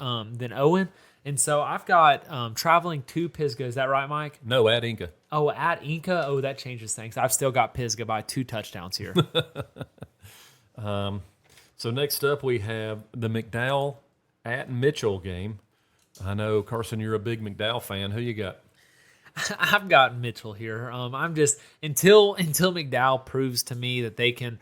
Owen. And so I've got traveling to Pisgah. Is that right, Mike? No, at Inca. Oh, at Inca? Oh, that changes things. I've still got Pisgah by 2 touchdowns here. So next up we have the McDowell at Mitchell game. I know, Carson, you're a big McDowell fan. Who you got? I've got Mitchell here. I'm just until McDowell proves to me that they can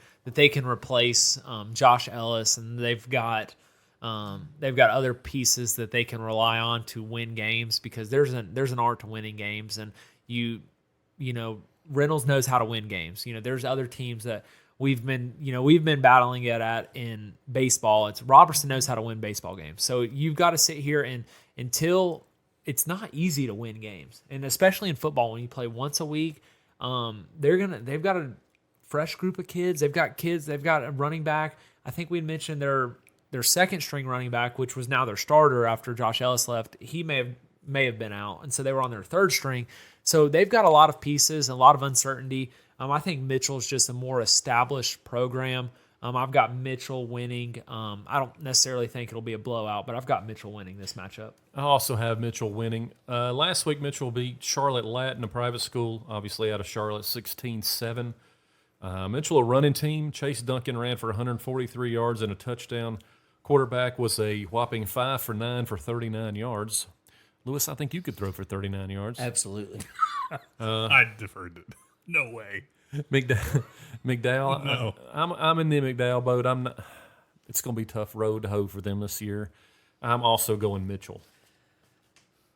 replace Josh Ellis, and they've got other pieces that they can rely on to win games, because there's an art to winning games, and you know Reynolds knows how to win games. There's other teams that we've been battling it at in baseball. It's Robertson knows how to win baseball games. So you've got to sit here and until it's not easy to win games, and especially in football when you play once a week. They've got a fresh group of kids. They've got a running back. I think we mentioned their second string running back, which was now their starter after Josh Ellis left. He may have been out, and so they were on their third string. So they've got a lot of pieces and a lot of uncertainty. I think Mitchell's just a more established program. I've got Mitchell winning. I don't necessarily think it'll be a blowout, but I've got Mitchell winning this matchup. I also have Mitchell winning. Last week, Mitchell beat Charlotte Latin, a private school, obviously out of Charlotte, 16-7. Mitchell, a running team. Chase Duncan ran for 143 yards and a touchdown. Quarterback was a whopping 5 for 9 for 39 yards. Lewis, I think you could throw for 39 yards. Absolutely. I deferred it. No way. McDowell. No. I'm in the McDowell boat. I'm not. It's going to be a tough road to hoe for them this year. I'm also going Mitchell.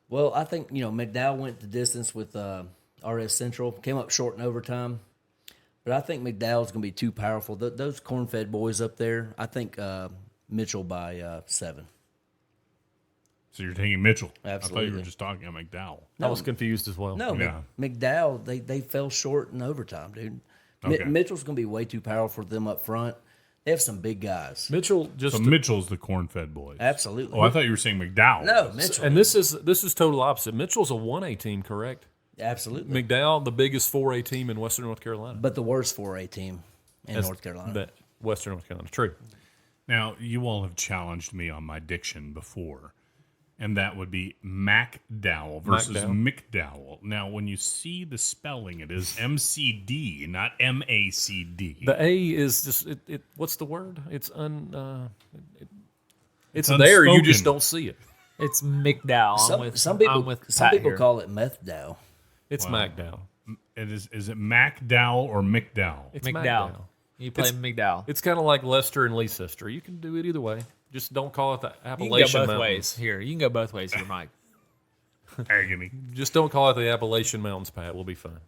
Well, I think McDowell went the distance with RS Central, came up short in overtime, but I think McDowell's going to be too powerful. Those corn-fed boys up there, I think Mitchell by 7. So you're taking Mitchell. Absolutely. I thought you were just talking about McDowell. I was confused as well. No, Yeah. McDowell, they fell short in overtime, dude. Okay. Mitchell's going to be way too powerful for them up front. They have some big guys. Mitchell just. So Mitchell's the corn-fed boys. Absolutely. Oh, I thought you were saying McDowell. No, Mitchell. And this is total opposite. Mitchell's a 1A team, correct? Absolutely. McDowell, the biggest 4A team in Western North Carolina. But the worst 4A team in That's- North Carolina. But Western North Carolina, true. Now, you all have challenged me on my diction before, and that would be MacDowell versus McDowell. Now, when you see the spelling, it is MCD, not MACD. The A is just it what's the word? It's it's It's there. You unspoken. just don't see it. It's McDowell. Some people, I'm with some Pat people here. call it meth dow. It's MacDowell. Is it MacDowell or McDowell? It's McDowell. You play McDowell. It's kind of like Lester and Leicester. You can do it either way. Just don't call it the You can go Appalachian both Mountains. ways. Here, you can go both ways here, Mike. Agony. Just don't call it the Appalachian Mountains, Pat. We'll be fine.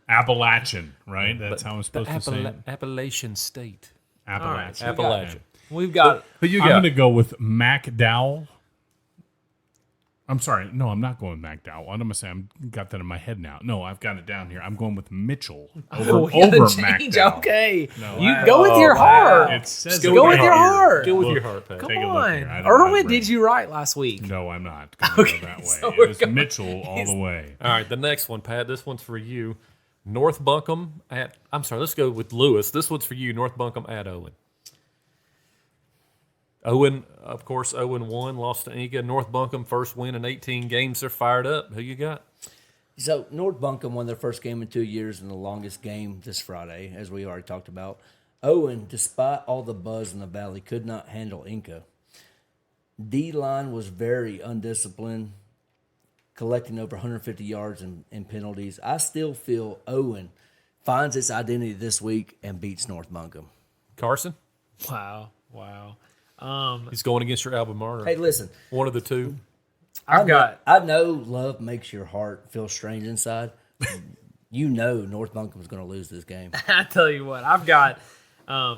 Appalachian, right? That's how I'm The supposed to say it. Appalachian State. Appalachian. Appalachian. We've got Who you I'm got? going to go with MacDowell. I'm sorry. No, I'm not going with MacDowell. I'm going to say I've got that in my head now. No, I've got it down here. I'm going with Mitchell over we gotta MacDowell. change. Okay, No, you go with your heart. It says Go it with right your here. heart. Go with Look, your heart, Pat. Come take a look on, here. I don't Erwin, have did brain. you write last week? No, I'm not going to go that way. so It we're is going- Mitchell all the way. All right, the next one, Pat. This one's for you. North Buncombe at. I'm sorry. Let's go with Lewis. This one's for you. North Buncombe at Owen. Owen, of course, 0-1, lost to Inca. North Buncombe, first win in 18 games. They're fired up. Who you got? So North Buncombe won their first game in 2 years and the longest game this Friday, as we already talked about. Owen, despite all the buzz in the valley, could not handle Inca. D-line was very undisciplined, collecting over 150 yards in penalties. I still feel Owen finds its identity this week and beats North Buncombe. Carson? Wow. He's going against your alma mater. Hey, listen, One of the two. I've got. I know love makes your heart feel strange inside. You know North Buncombe's going to lose this game. I tell you what, I've got. I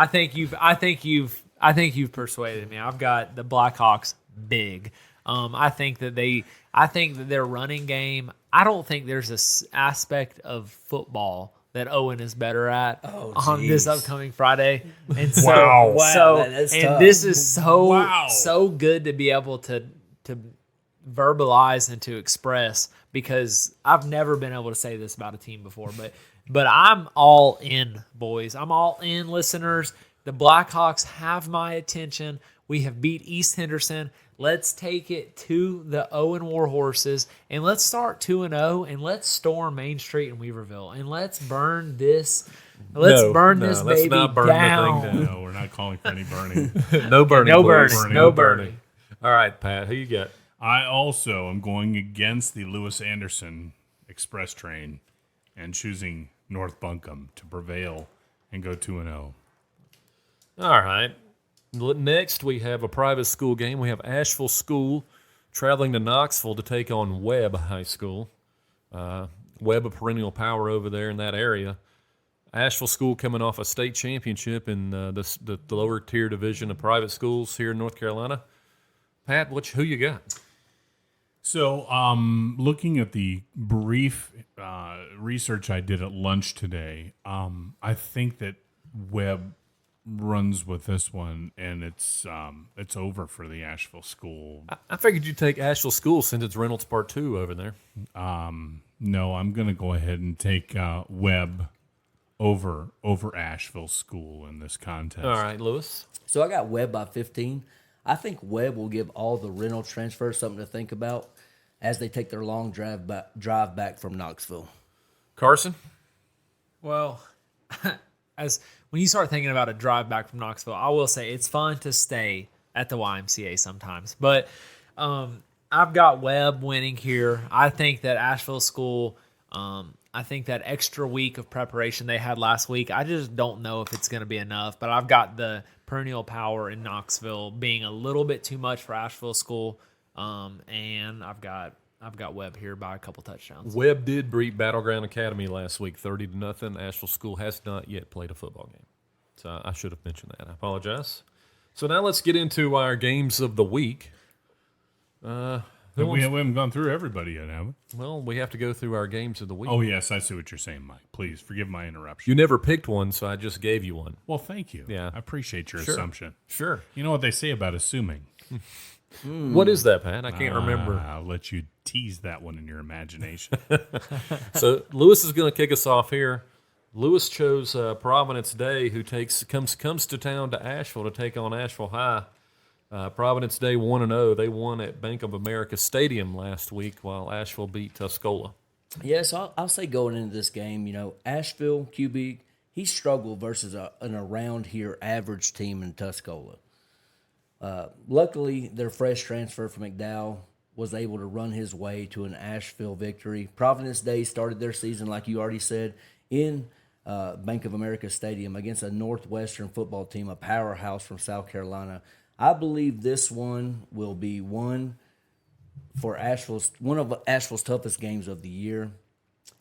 think you've persuaded me. I've got the Blackhawks big. I think that their running game. I don't think there's this aspect of football that Owen is better at on this geez. upcoming Friday. And so, Wow. so That's and tough. this is so Wow. so good to be able to verbalize and to express, because I've never been able to say this about a team before, but I'm all in, boys. I'm all in, listeners. The Blackhawks have my attention. We have beat East Henderson. Let's take it to the Owen Warhorses, and let's start 2-0, and let's storm Main Street in Weaverville, and let's burn this. Let's burn this let's baby not burn the thing down. down. No, we're not calling for any burning. No burning. No please. burning. No burning. All right, Pat. Who you got? I also am going against the Lewis Anderson Express train and choosing North Buncombe to prevail and go 2-0. All right. Next, we have a private school game. We have Asheville School traveling to Knoxville to take on Webb High School. Webb, a perennial power over there in that area. Asheville School coming off a state championship in the lower tier division of private schools here in North Carolina. Pat, who you got? So, looking at the brief research I did at lunch today, I think that Webb runs with this one, and it's over for the Asheville School. I figured you'd take Asheville School since it's Reynolds Part 2 over there. No, I'm going to go ahead and take Webb over Asheville School in this contest. All right, Lewis. So I got Webb by 15. I think Webb will give all the Reynolds transfers something to think about as they take their long drive back from Knoxville. Carson? Well, when you start thinking about a drive back from Knoxville, I will say it's fun to stay at the YMCA sometimes. But I've got Webb winning here. I think that Asheville School, I think that extra week of preparation they had last week, I just don't know if it's going to be enough. But I've got the perennial power in Knoxville being a little bit too much for Asheville School, and I've got Webb here by a couple touchdowns. Webb did beat Battleground Academy last week, 30-0. Asheville School has not yet played a football game, so I should have mentioned that. I apologize. So now let's get into our games of the week. We haven't gone through everybody yet, have we? Well, we have to go through our games of the week. Oh, yes, I see what you're saying, Mike. Please forgive my interruption. You never picked one, so I just gave you one. Well, thank you. Yeah. I appreciate your Sure. assumption. Sure. You know what they say about assuming. What is that, Pat? I can't remember. I'll let you tease that one in your imagination. So Lewis is going to kick us off here. Lewis chose Providence Day, who comes to town to Asheville to take on Asheville High. Providence Day 1-0. They won at Bank of America Stadium last week, while Asheville beat Tuscola. Yes, I'll say going into this game, Asheville, QB, he struggled versus an around here average team in Tuscola. Luckily, their fresh transfer from McDowell was able to run his way to an Asheville victory. Providence Day started their season, like you already said, in Bank of America Stadium against a Northwestern football team, a powerhouse from South Carolina. I believe this one will be one of Asheville's toughest games of the year.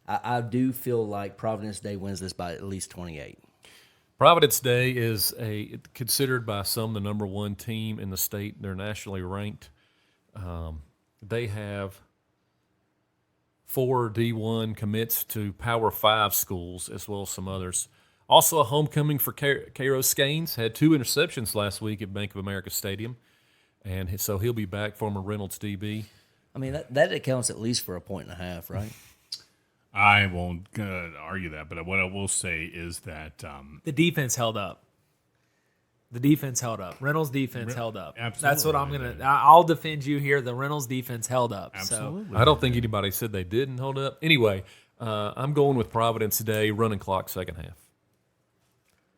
I do feel like Providence Day wins this by at least 28. Providence Day is considered by some the number one team in the state. They're nationally ranked. They have 4 D1 commits to Power 5 schools, as well as some others. Also a homecoming for Cairo Skanes. Had 2 interceptions last week at Bank of America Stadium, and so he'll be back, former Reynolds DB. I mean, that accounts at least for a 1.5, right? I won't argue that, but what I will say is that The defense held up. Reynolds' defense held up. Absolutely. That's what I'm going to – I'll defend you here. The Reynolds defense held up. absolutely. I don't think anybody said they didn't hold up. Anyway, I'm going with Providence Day, running clock second half.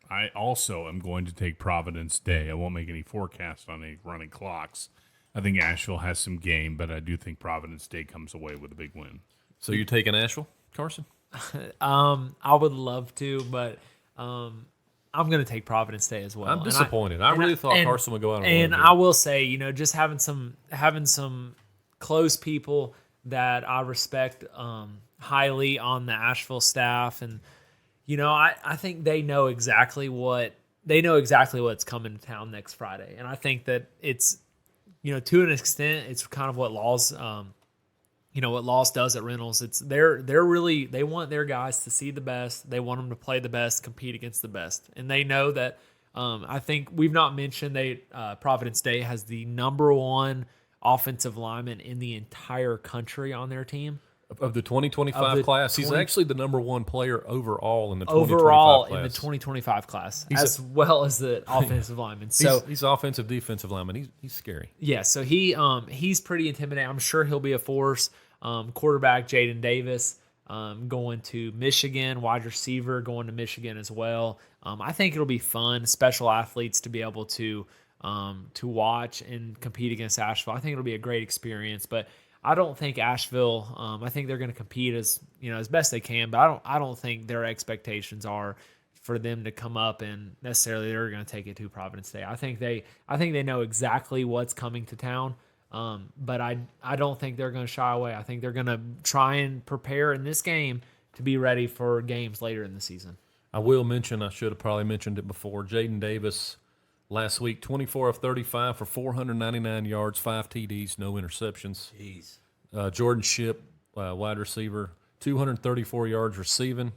I also am going to take Providence Day. I won't make any forecasts on any running clocks. I think Asheville has some game, but I do think Providence Day comes away with a big win. So you're taking Asheville, Carson? I would love to, but I'm going to take Providence Day as well. I'm disappointed. I really thought Carson would go out on a And limb I here. will say, just having some close people that I respect highly on the Asheville staff, and I think they know exactly what's coming to town next Friday, and I think that it's to an extent it's kind of what Laws does at Reynolds. It's they want their guys to see the best. They want them to play the best, compete against the best, and they know that. I think we've not mentioned Providence Day has the number 1 offensive lineman in the entire country on their team. Of the 2025 class, he's actually the number 1 player overall in the 2025 class. In the 2025 class, as well as the offensive lineman. So he's offensive, defensive lineman. He's scary. yeah, so he's pretty intimidating. I'm sure he'll be a force. Quarterback Jaden Davis going to Michigan, wide receiver going to Michigan as well. I think it'll be fun, special athletes to be able to to watch and compete against Asheville. I think it'll be a great experience, but I don't think Asheville. I think they're going to compete as best they can, but I don't think their expectations are for them to come up and necessarily they're going to take it to Providence Day. I think they know exactly what's coming to town, but I don't think they're going to shy away. I think they're going to try and prepare in this game to be ready for games later in the season. I will mention, I should have probably mentioned it before, Jaden Davis last week, 24 of 35 for 499 yards, 5 TDs, no interceptions. Jeez. Jordan Shipp, wide receiver, 234 yards receiving.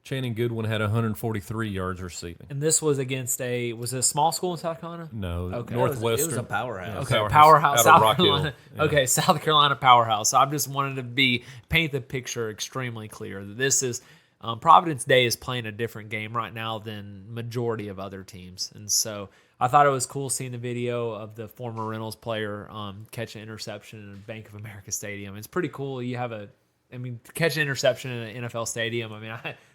Channing Goodwin had 143 yards receiving. And this was against was it a small school in South Carolina? No, Okay. Northwestern. It was a powerhouse. Okay, powerhouse, out South of Rock Hill. Carolina. Yeah. Okay, South Carolina powerhouse. So I just wanted to paint the picture extremely clear. This is Providence Day is playing a different game right now than majority of other teams, and so I thought it was cool seeing the video of the former Reynolds player catch an interception in a Bank of America Stadium. It's pretty cool. To catch an interception in an NFL stadium.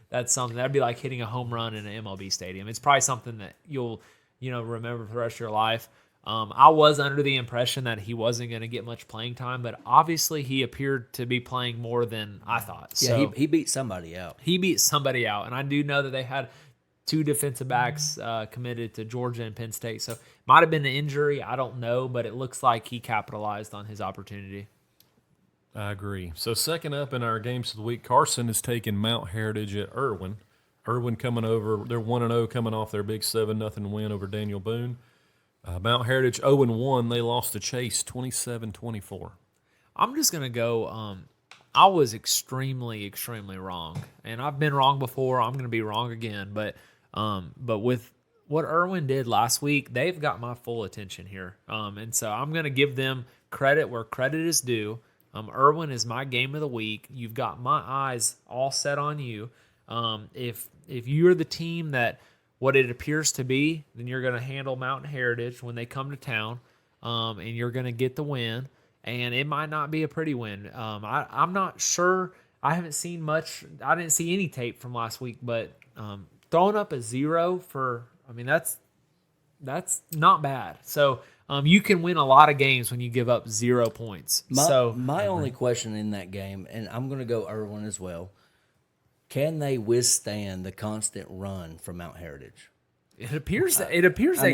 That's something that'd be like hitting a home run in an MLB stadium. It's probably something that you'll remember for the rest of your life. I was under the impression that he wasn't going to get much playing time, but obviously he appeared to be playing more than I thought. Yeah, So he beat somebody out. he beat somebody out, and I do know that they had 2 defensive backs committed to Georgia and Penn State. So might have been an injury. I don't know, but it looks like he capitalized on his opportunity. I agree. So second up in our games of the week, Carson is taking Mount Heritage at Irwin. Irwin coming over, they're 1-0 coming off their big 7-0 win over Daniel Boone. Mount Heritage 0-1, they lost to Chase 27-24. I'm just going to go I was extremely, extremely wrong. And I've been wrong before. I'm going to be wrong again. But with what Irwin did last week, they've got my full attention here. And so I'm going to give them credit where credit is due. Irwin is my game of the week. You've got my eyes all set on you. If you're the team that what it appears to be, then you're going to handle Mountain Heritage when they come to town, and you're going to get the win. And it might not be a pretty win. I'm not sure. I haven't seen much. I didn't see any tape from last week, but throwing up a 0 that's not bad. So you can win a lot of games when you give up 0 points. My only question in that game, and I'm going to go Irwin as well, can they withstand the constant run from Mount Heritage? It appears they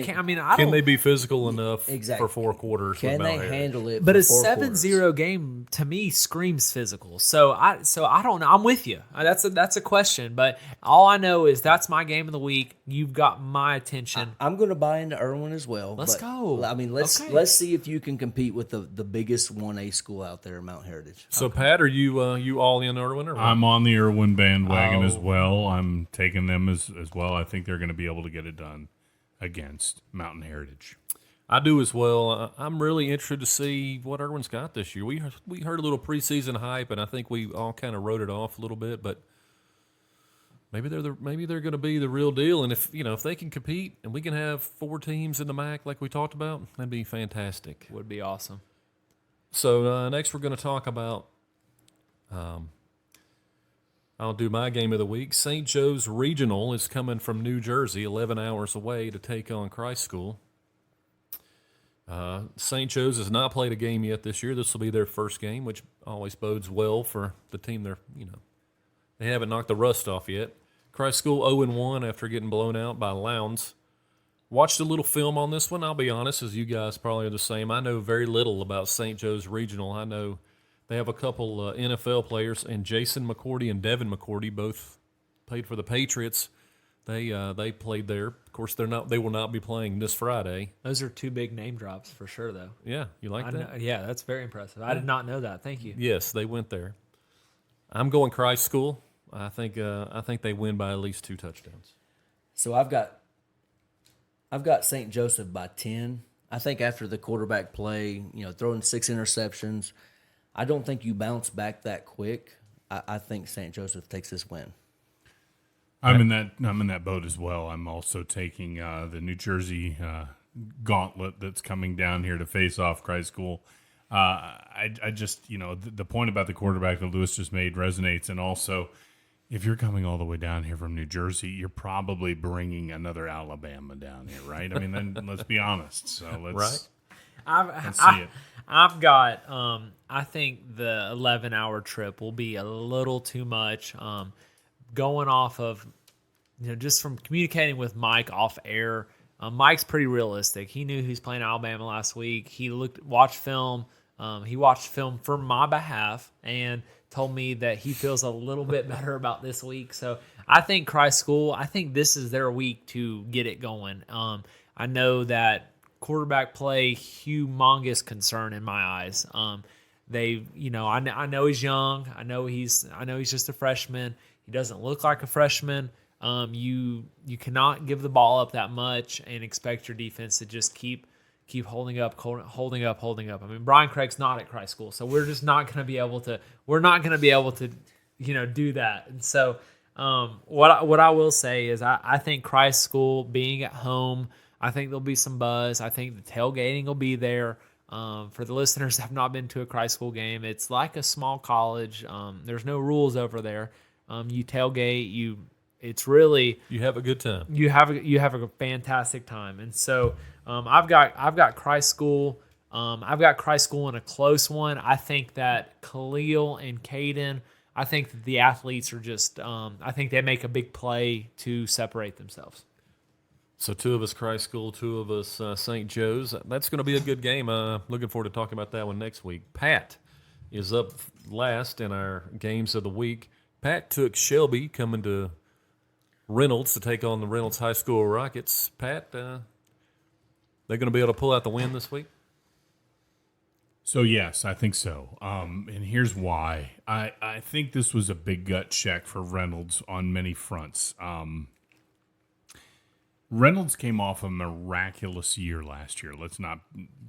can. I don't. Can they be physical enough Exactly. for 4 quarters? Can with they Mount Heritage? handle it? But for a 4 quarters? 7-0 game to me screams physical. So I don't know. I'm with you. That's a question. But all I know is that's my game of the week. You've got my attention. I'm going to buy into Irwin as well. Let's go. Let's see if you can compete with the biggest 1A school out there, Mount Heritage. So Pat, are you all in Irwin or what? I'm on the Irwin bandwagon as well. I'm taking them as well. I think they're going to be able to get it done against Mountain Heritage. I do as well. I'm really interested to see what Irwin's got this year. We heard a little preseason hype, and I think we all kind of wrote it off a little bit. But maybe they're going to be the real deal. And if they can compete and we can have 4 teams in the MAC like we talked about, that'd be fantastic. Would be awesome. So next we're going to talk about. I'll do my game of the week. St. Joe's Regional is coming from New Jersey, 11 hours away, to take on Christ School. St. Joe's has not played a game yet this year. This will be their first game, which always bodes well for the team. They haven't knocked the rust off yet. Christ School 0-1 after getting blown out by Lowndes. Watched a little film on this one. I'll be honest, as you guys probably are the same. I know very little about St. Joe's Regional. I know they have a couple NFL players, and Jason McCourty and Devin McCourty both played for the Patriots. They played there. Of course, they will not be playing this Friday. Those are 2 big name drops for sure, though. Yeah, you like that? Yeah, that's very impressive. I did not know that. Thank you. Yes, they went there. I'm going Christ School. I think they win by at least 2 touchdowns. So I've got St. Joseph by 10. I think after the quarterback play, throwing 6 interceptions, I don't think you bounce back that quick. I think St. Joseph takes this win. I'm in that boat as well. I'm also taking the New Jersey gauntlet that's coming down here to face off Christ School. I just the point about the quarterback that Lewis just made resonates, and also if you're coming all the way down here from New Jersey, you're probably bringing another Alabama down here, right? I mean, then let's be honest. So let's see it. I've got. I think the 11-hour trip will be a little too much. Going off of, just from communicating with Mike off air. Mike's pretty realistic. He knew he was playing Alabama last week. He watched film. He watched film for my behalf and told me that he feels a little bit better about this week. So I think Christ School, I think this is their week to get it going. I know that quarterback play, humongous concern in my eyes. I know he's young. I know he's just a freshman. He doesn't look like a freshman. You cannot give the ball up that much and expect your defense to just keep holding up. I mean, Brian Craig's not at Christ School, so we're just not going to be able to. We're not going to be able to, do that. And so, what I will say is, I think Christ School being at home, I think there'll be some buzz. I think the tailgating will be there. For the listeners that have not been to a Christ School game, it's like a small college. There's no rules over there. You tailgate. It's really You have a good time. you have a fantastic time. And so I've got Christ School. I've got Christ School in a close one. I think that Khalil and Caden, I think that the athletes are just I think they make a big play to separate themselves. So 2 of us Christ School, 2 of us St. Joe's. That's going to be a good game. Looking forward to talking about that one next week. Pat is up last in our games of the week. Pat took Shelby coming to Reynolds to take on the Reynolds High School Rockets. Pat, they're going to be able to pull out the win this week? So, yes, I think so. And here's why. I think this was a big gut check for Reynolds on many fronts. Reynolds came off a miraculous year last year. Let's not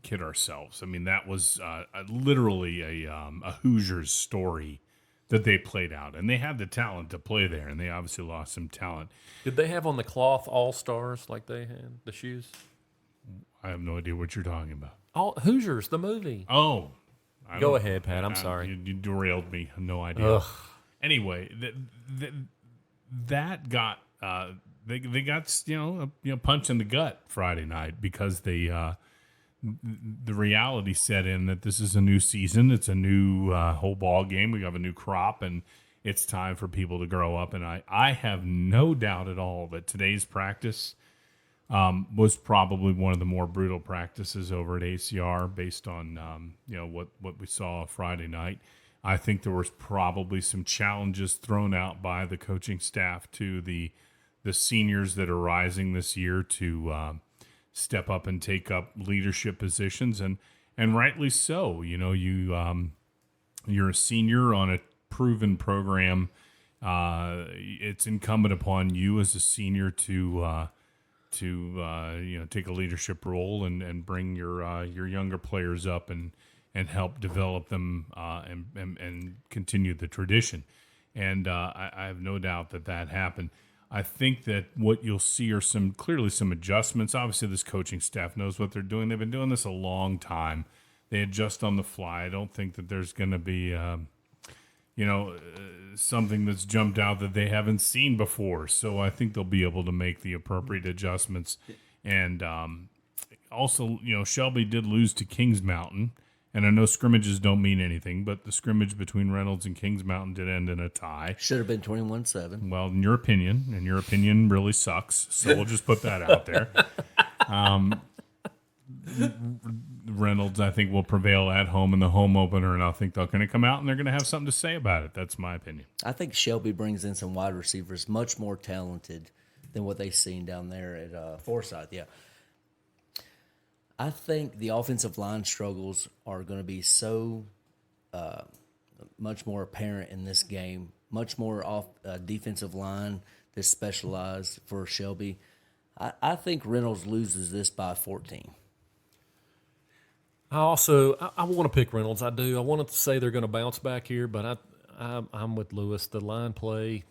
kid ourselves. I mean, that was literally a Hoosiers story that they played out. And they had the talent to play there, and they obviously lost some talent. Did they have on the cloth All-Stars like they had, the shoes? I have no idea what you're talking about. Hoosiers, the movie. Oh. Go ahead, Pat. I'm sorry. You derailed me. No idea. Ugh. Anyway, that got they got punch in the gut Friday night because the reality set in that this is a new season. It's a new whole ball game. We have a new crop, and it's time for people to grow up. And I have no doubt at all that today's practice was probably one of the more brutal practices over at ACR based on what we saw Friday night. I think there was probably some challenges thrown out by the coaching staff to the seniors that are rising this year to step up and take up leadership positions, and rightly so. You're a senior on a proven program. It's incumbent upon you as a senior to take a leadership role and bring your younger players up and help develop them and continue the tradition. And I have no doubt that happened. I think that what you'll see are clearly some adjustments. Obviously, this coaching staff knows what they're doing. They've been doing this a long time. They adjust on the fly. I don't think that there's going to be something that's jumped out that they haven't seen before. So I think they'll be able to make the appropriate adjustments. And also, Shelby did lose to Kings Mountain. And I know scrimmages don't mean anything, but the scrimmage between Reynolds and Kings Mountain did end in a tie. Should have been 21-7. Well, in your opinion really sucks. So we'll just put that out there. Reynolds, I think, will prevail at home in the home opener, and I think they're going to come out and they're going to have something to say about it. That's my opinion. I think Shelby brings in some wide receivers much more talented than what they've seen down there at Forsyth. Yeah. I think the offensive line struggles are going to be so much more apparent in this game, much more off defensive line that's specialized for Shelby. I think Reynolds loses this by 14. I want to pick Reynolds. I do. I want to say they're going to bounce back here, but I'm with Lewis. The line play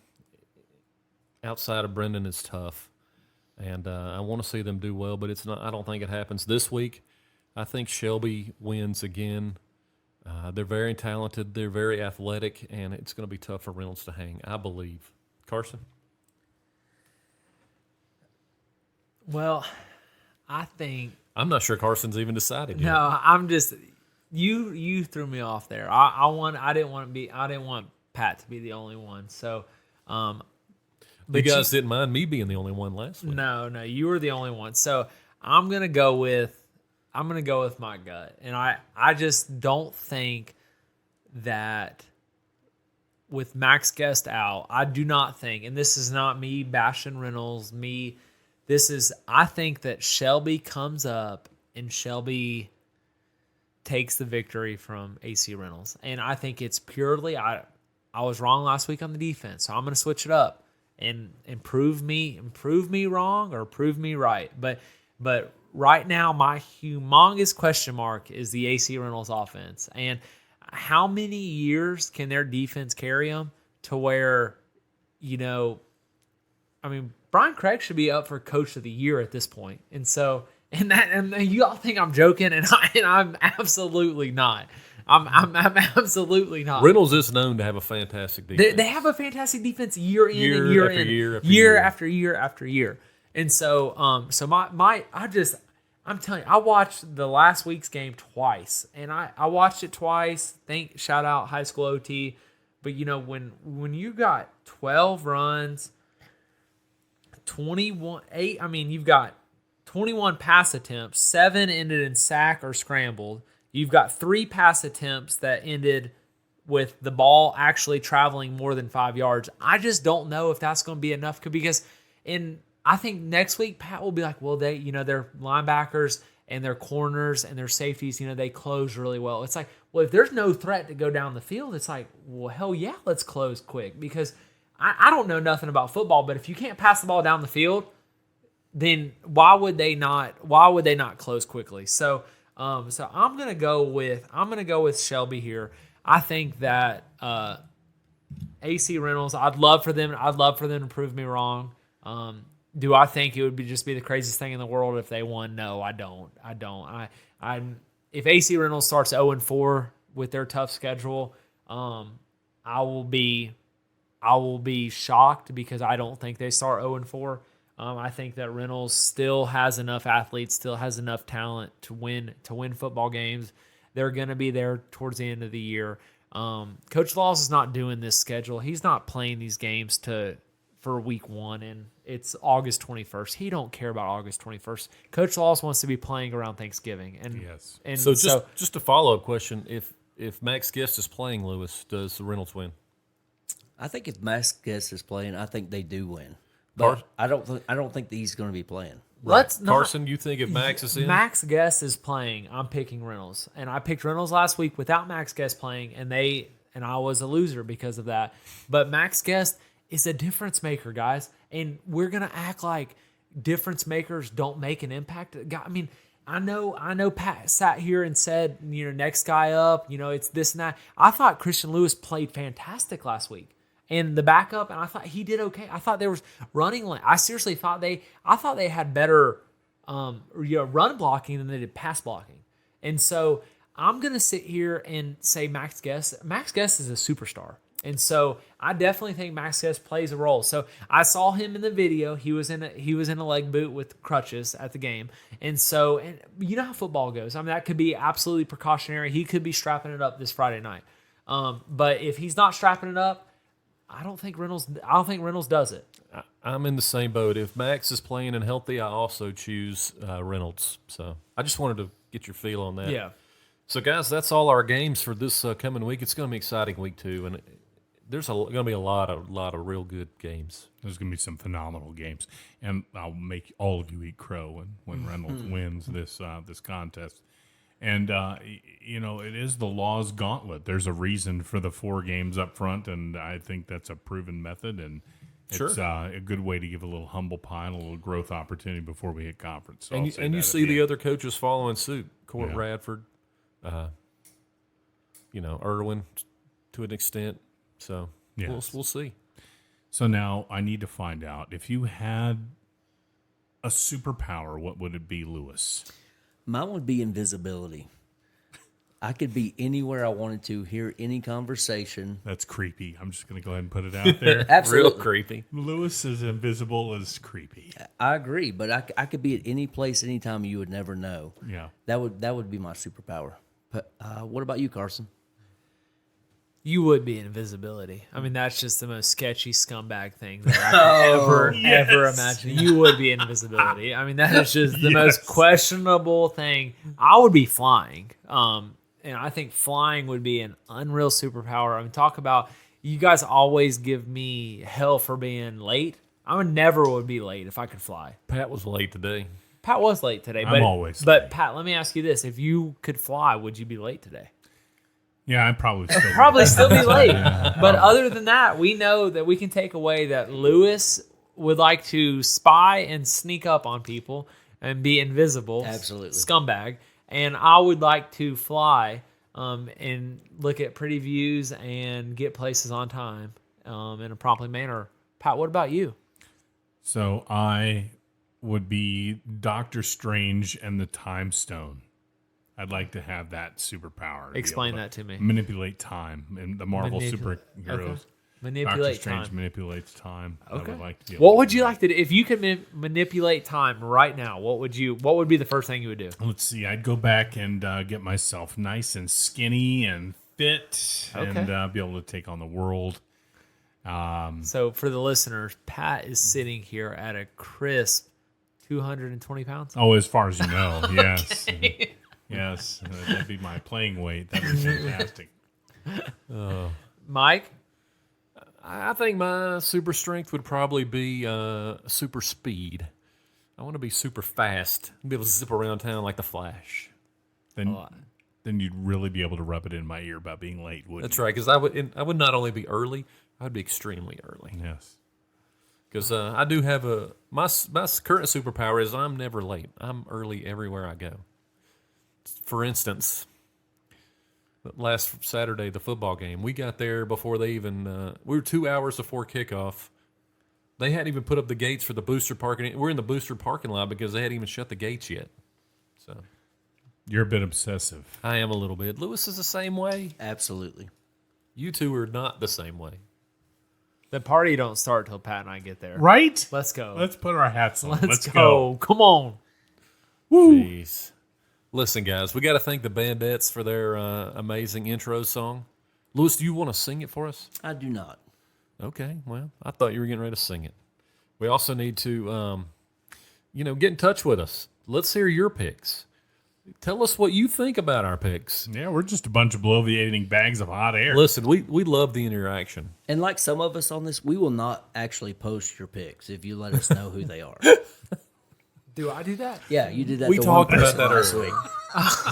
outside of Brendan is tough. And I want to see them do well, but it's not. I don't think it happens this week. I think Shelby wins again. They're very talented. They're very athletic, and it's going to be tough for Reynolds to hang, I believe. Carson? Well, I think I'm not sure Carson's even decided yet. no. I'm just you threw me off there. I didn't want Pat to be the only one. So, You but guys didn't mind me being the only one last week. no, you were the only one. So I'm gonna go with my gut, and I just don't think that with Max Guest out, I do not think, and this is not me bashing Reynolds, I think that Shelby comes up and Shelby takes the victory from AC Reynolds. And I think it's purely, I was wrong last week on the defense, so I'm going to switch it up and prove me wrong or prove me right. But right now, my humongous question mark is the AC Reynolds offense. And how many years can their defense carry them to where, Brian Craig should be up for Coach of the Year at this point. And so, and you all think I'm joking, and I'm absolutely not. I'm absolutely not. Reynolds is known to have a fantastic defense. They have a fantastic defense year in and Year year after in, year after year year. after year after year. And so, I'm telling you, I watched the last week's game twice, and I watched it twice. Shout out high school OT, but when you got 12 runs, 8. You've got 21 pass attempts, 7 ended in sack or scrambled. You've got 3 pass attempts that ended with the ball actually traveling more than 5 yards. I just don't know if that's going to be enough because I think next week Pat will be like, well, their linebackers and their corners and their safeties, they close really well. It's like, well, if there's no threat to go down the field, it's like, well, hell yeah, let's close quick because I don't know nothing about football, but if you can't pass the ball down the field, then why would they not close quickly? So I'm gonna go with Shelby here. I think that AC Reynolds, I'd love for them to prove me wrong. Do I think it would be the craziest thing in the world if they won? No, I don't. If AC Reynolds starts 0-4 with their tough schedule, I will be shocked because I don't think they start 0-4. I think that Reynolds still has enough athletes, still has enough talent to win football games. They're going to be there towards the end of the year. Coach Laws is not doing this schedule. He's not playing these games for week 1, and it's August 21st. He don't care about August 21st. Coach Laws wants to be playing around Thanksgiving. And yes. And So just a follow-up question: If Max Guest is playing, Lewis, does Reynolds win? I think if Max Guest is playing, I think they do win. But I don't think that he's going to be playing. let's not. Carson, you think if Max is in? Max Guest is playing, I'm picking Reynolds. And I picked Reynolds last week without Max Guest playing, and I was a loser because of that. But Max Guest is a difference maker, guys. And we're going to act like difference makers don't make an impact. I know Pat sat here and said, next guy up, it's this and that. I thought Christian Lewis played fantastic last week. And the backup, and I thought he did okay. I thought there was running. I seriously thought they had better run blocking than they did pass blocking. And so I'm gonna sit here and say Max Guest. Max Guest is a superstar, and so I definitely think Max Guest plays a role. So I saw him in the video. He was in a leg boot with crutches at the game, and you know how football goes. That could be absolutely precautionary. He could be strapping it up this Friday night. But if he's not strapping it up, I don't think Reynolds does it. I'm in the same boat. If Max is playing and healthy, I also choose Reynolds. So I just wanted to get your feel on that. Yeah. So guys, that's all our games for this coming week. It's going to be exciting week 2, and there's going to be a lot of real good games. There's going to be some phenomenal games, and I'll make all of you eat crow when Reynolds wins this contest. And, it is the law's gauntlet. There's a reason for the 4 games up front, and I think that's a proven method. And it's a good way to give a little humble pie and a little growth opportunity before we hit conference. So and you see the other coaches following suit. Court Radford, Irwin to an extent. So we'll see. So now I need to find out, if you had a superpower, what would it be, Lewis? Mine would be invisibility. I could be anywhere I wanted to, hear any conversation. That's creepy. I'm just going to go ahead and put it out there. Absolutely. Real creepy. Lewis is invisible is creepy. I agree, but I could be at any place, anytime you would never know. Yeah. That would be my superpower. But what about you, Carson? You would be invisibility. I mean, that's just the most sketchy scumbag thing that I could ever imagine. You would be invisibility. I mean, that is just the most questionable thing. I would be flying. And I think flying would be an unreal superpower. I mean, talk about, you guys always give me hell for being late. I would never be late if I could fly. Pat was late today. Pat was late today. I'm always But late. Pat, let me ask you this. If you could fly, would you be late today? Yeah, I'd probably still Probably still be late. But other than that, we know that we can take away that Lewis would like to spy and sneak up on people and be invisible. Absolutely. Scumbag. And I would like to fly and look at pretty views and get places on time in a promptly manner. Pat, what about you? So I would be Doctor Strange and the Time Stone. I'd like to have that superpower. Explain that to me. Manipulate time in the Marvel superheroes. Okay. Doctor Manipulate Strange time. manipulates time. I Okay. would like to be able What to would do you that. like to do if you could manipulate time right now? What would be the first thing you would do? Let's see. I'd go back and get myself nice and skinny and fit, Okay. and be able to take on the world. So for the listeners, Pat is sitting here at a crisp 220 pounds. Oh, as far as you know, yes, yes, that'd be my playing weight. That'd be fantastic. Mike, I think my super strength would probably be super speed. I want to be super fast, be able to zip around town like the Flash. Then you'd really be able to rub it in my ear about being late, wouldn't That's you? right, because I would not only be early, I'd be extremely early. Yes. Because I do have my current superpower is I'm never late. I'm early everywhere I go. For instance, last Saturday, the football game, we got there before they even, we were 2 hours before kickoff. They hadn't even put up the gates for the booster parking. We're in the booster parking lot because they hadn't even shut the gates yet. So You're a bit obsessive. I am a little bit. Lewis is the same way. Absolutely. You two are not the same way. the party don't start till Pat and I get there. Right? Let's go. Let's put our hats on. Let's go. Come on. Jeez. Listen, guys, we got to thank the Bandettes for their amazing intro song. Lewis, do you want to sing it for us? I do not. Okay, well, I thought you were getting ready to sing it. We also need to, get in touch with us. Let's hear your picks. Tell us what you think about our picks. Yeah, we're just a bunch of bloviating bags of hot air. Listen, we love the interaction. And like some of us on this, we will not actually post your picks if you let us know who they are. Do I do that? Yeah, you did that. We to talked one about person that last earlier. week.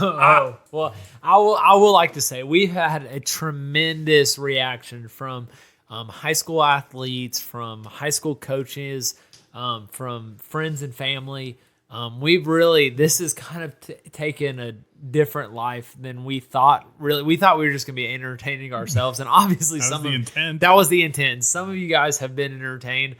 Oh, well, I will like to say we've had a tremendous reaction from high school athletes, from high school coaches, from friends and family. This has kind of taken a different life than we thought. Really, we thought we were just going to be entertaining ourselves, and obviously That was the intent. That was the intent. Some of you guys have been entertained.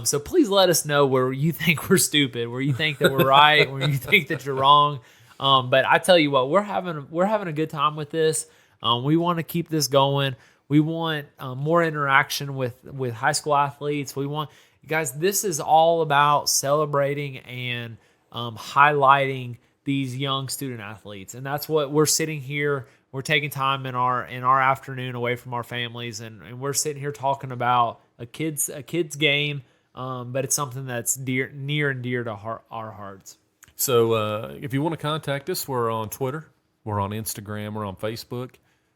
So please let us know where you think we're stupid, where you think that we're right, where you think that you're wrong. But I tell you what, we're having a good time with this. We want to keep this going. We want more interaction with high school athletes. We want, guys, this is all about celebrating and highlighting these young student athletes, and that's what we're sitting here. We're taking time in our afternoon away from our families, and we're sitting here talking about a kid's game, but it's something that's near and dear to our hearts. So if you want to contact us, we're on Twitter, we're on Instagram, we're on Facebook.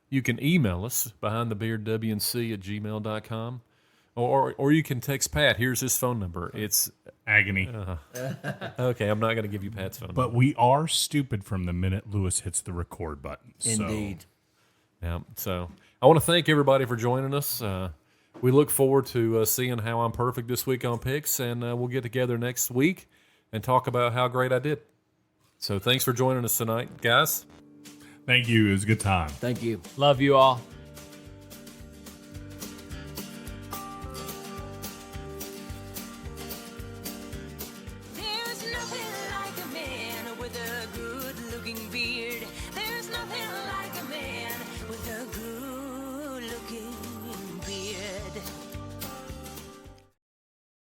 You can email us, behindthebeardwnc@gmail.com. Or you can text Pat. Here's his phone number. It's Agony. okay. I'm not going to give you Pat's phone number. But we are stupid from the minute Lewis hits the record button. Indeed. Yeah. So I want to thank everybody for joining us. We look forward to seeing how I'm perfect this week on picks, and we'll get together next week and talk about how great I did. So thanks for joining us tonight, guys. Thank you. It was a good time. Thank you. Love you all.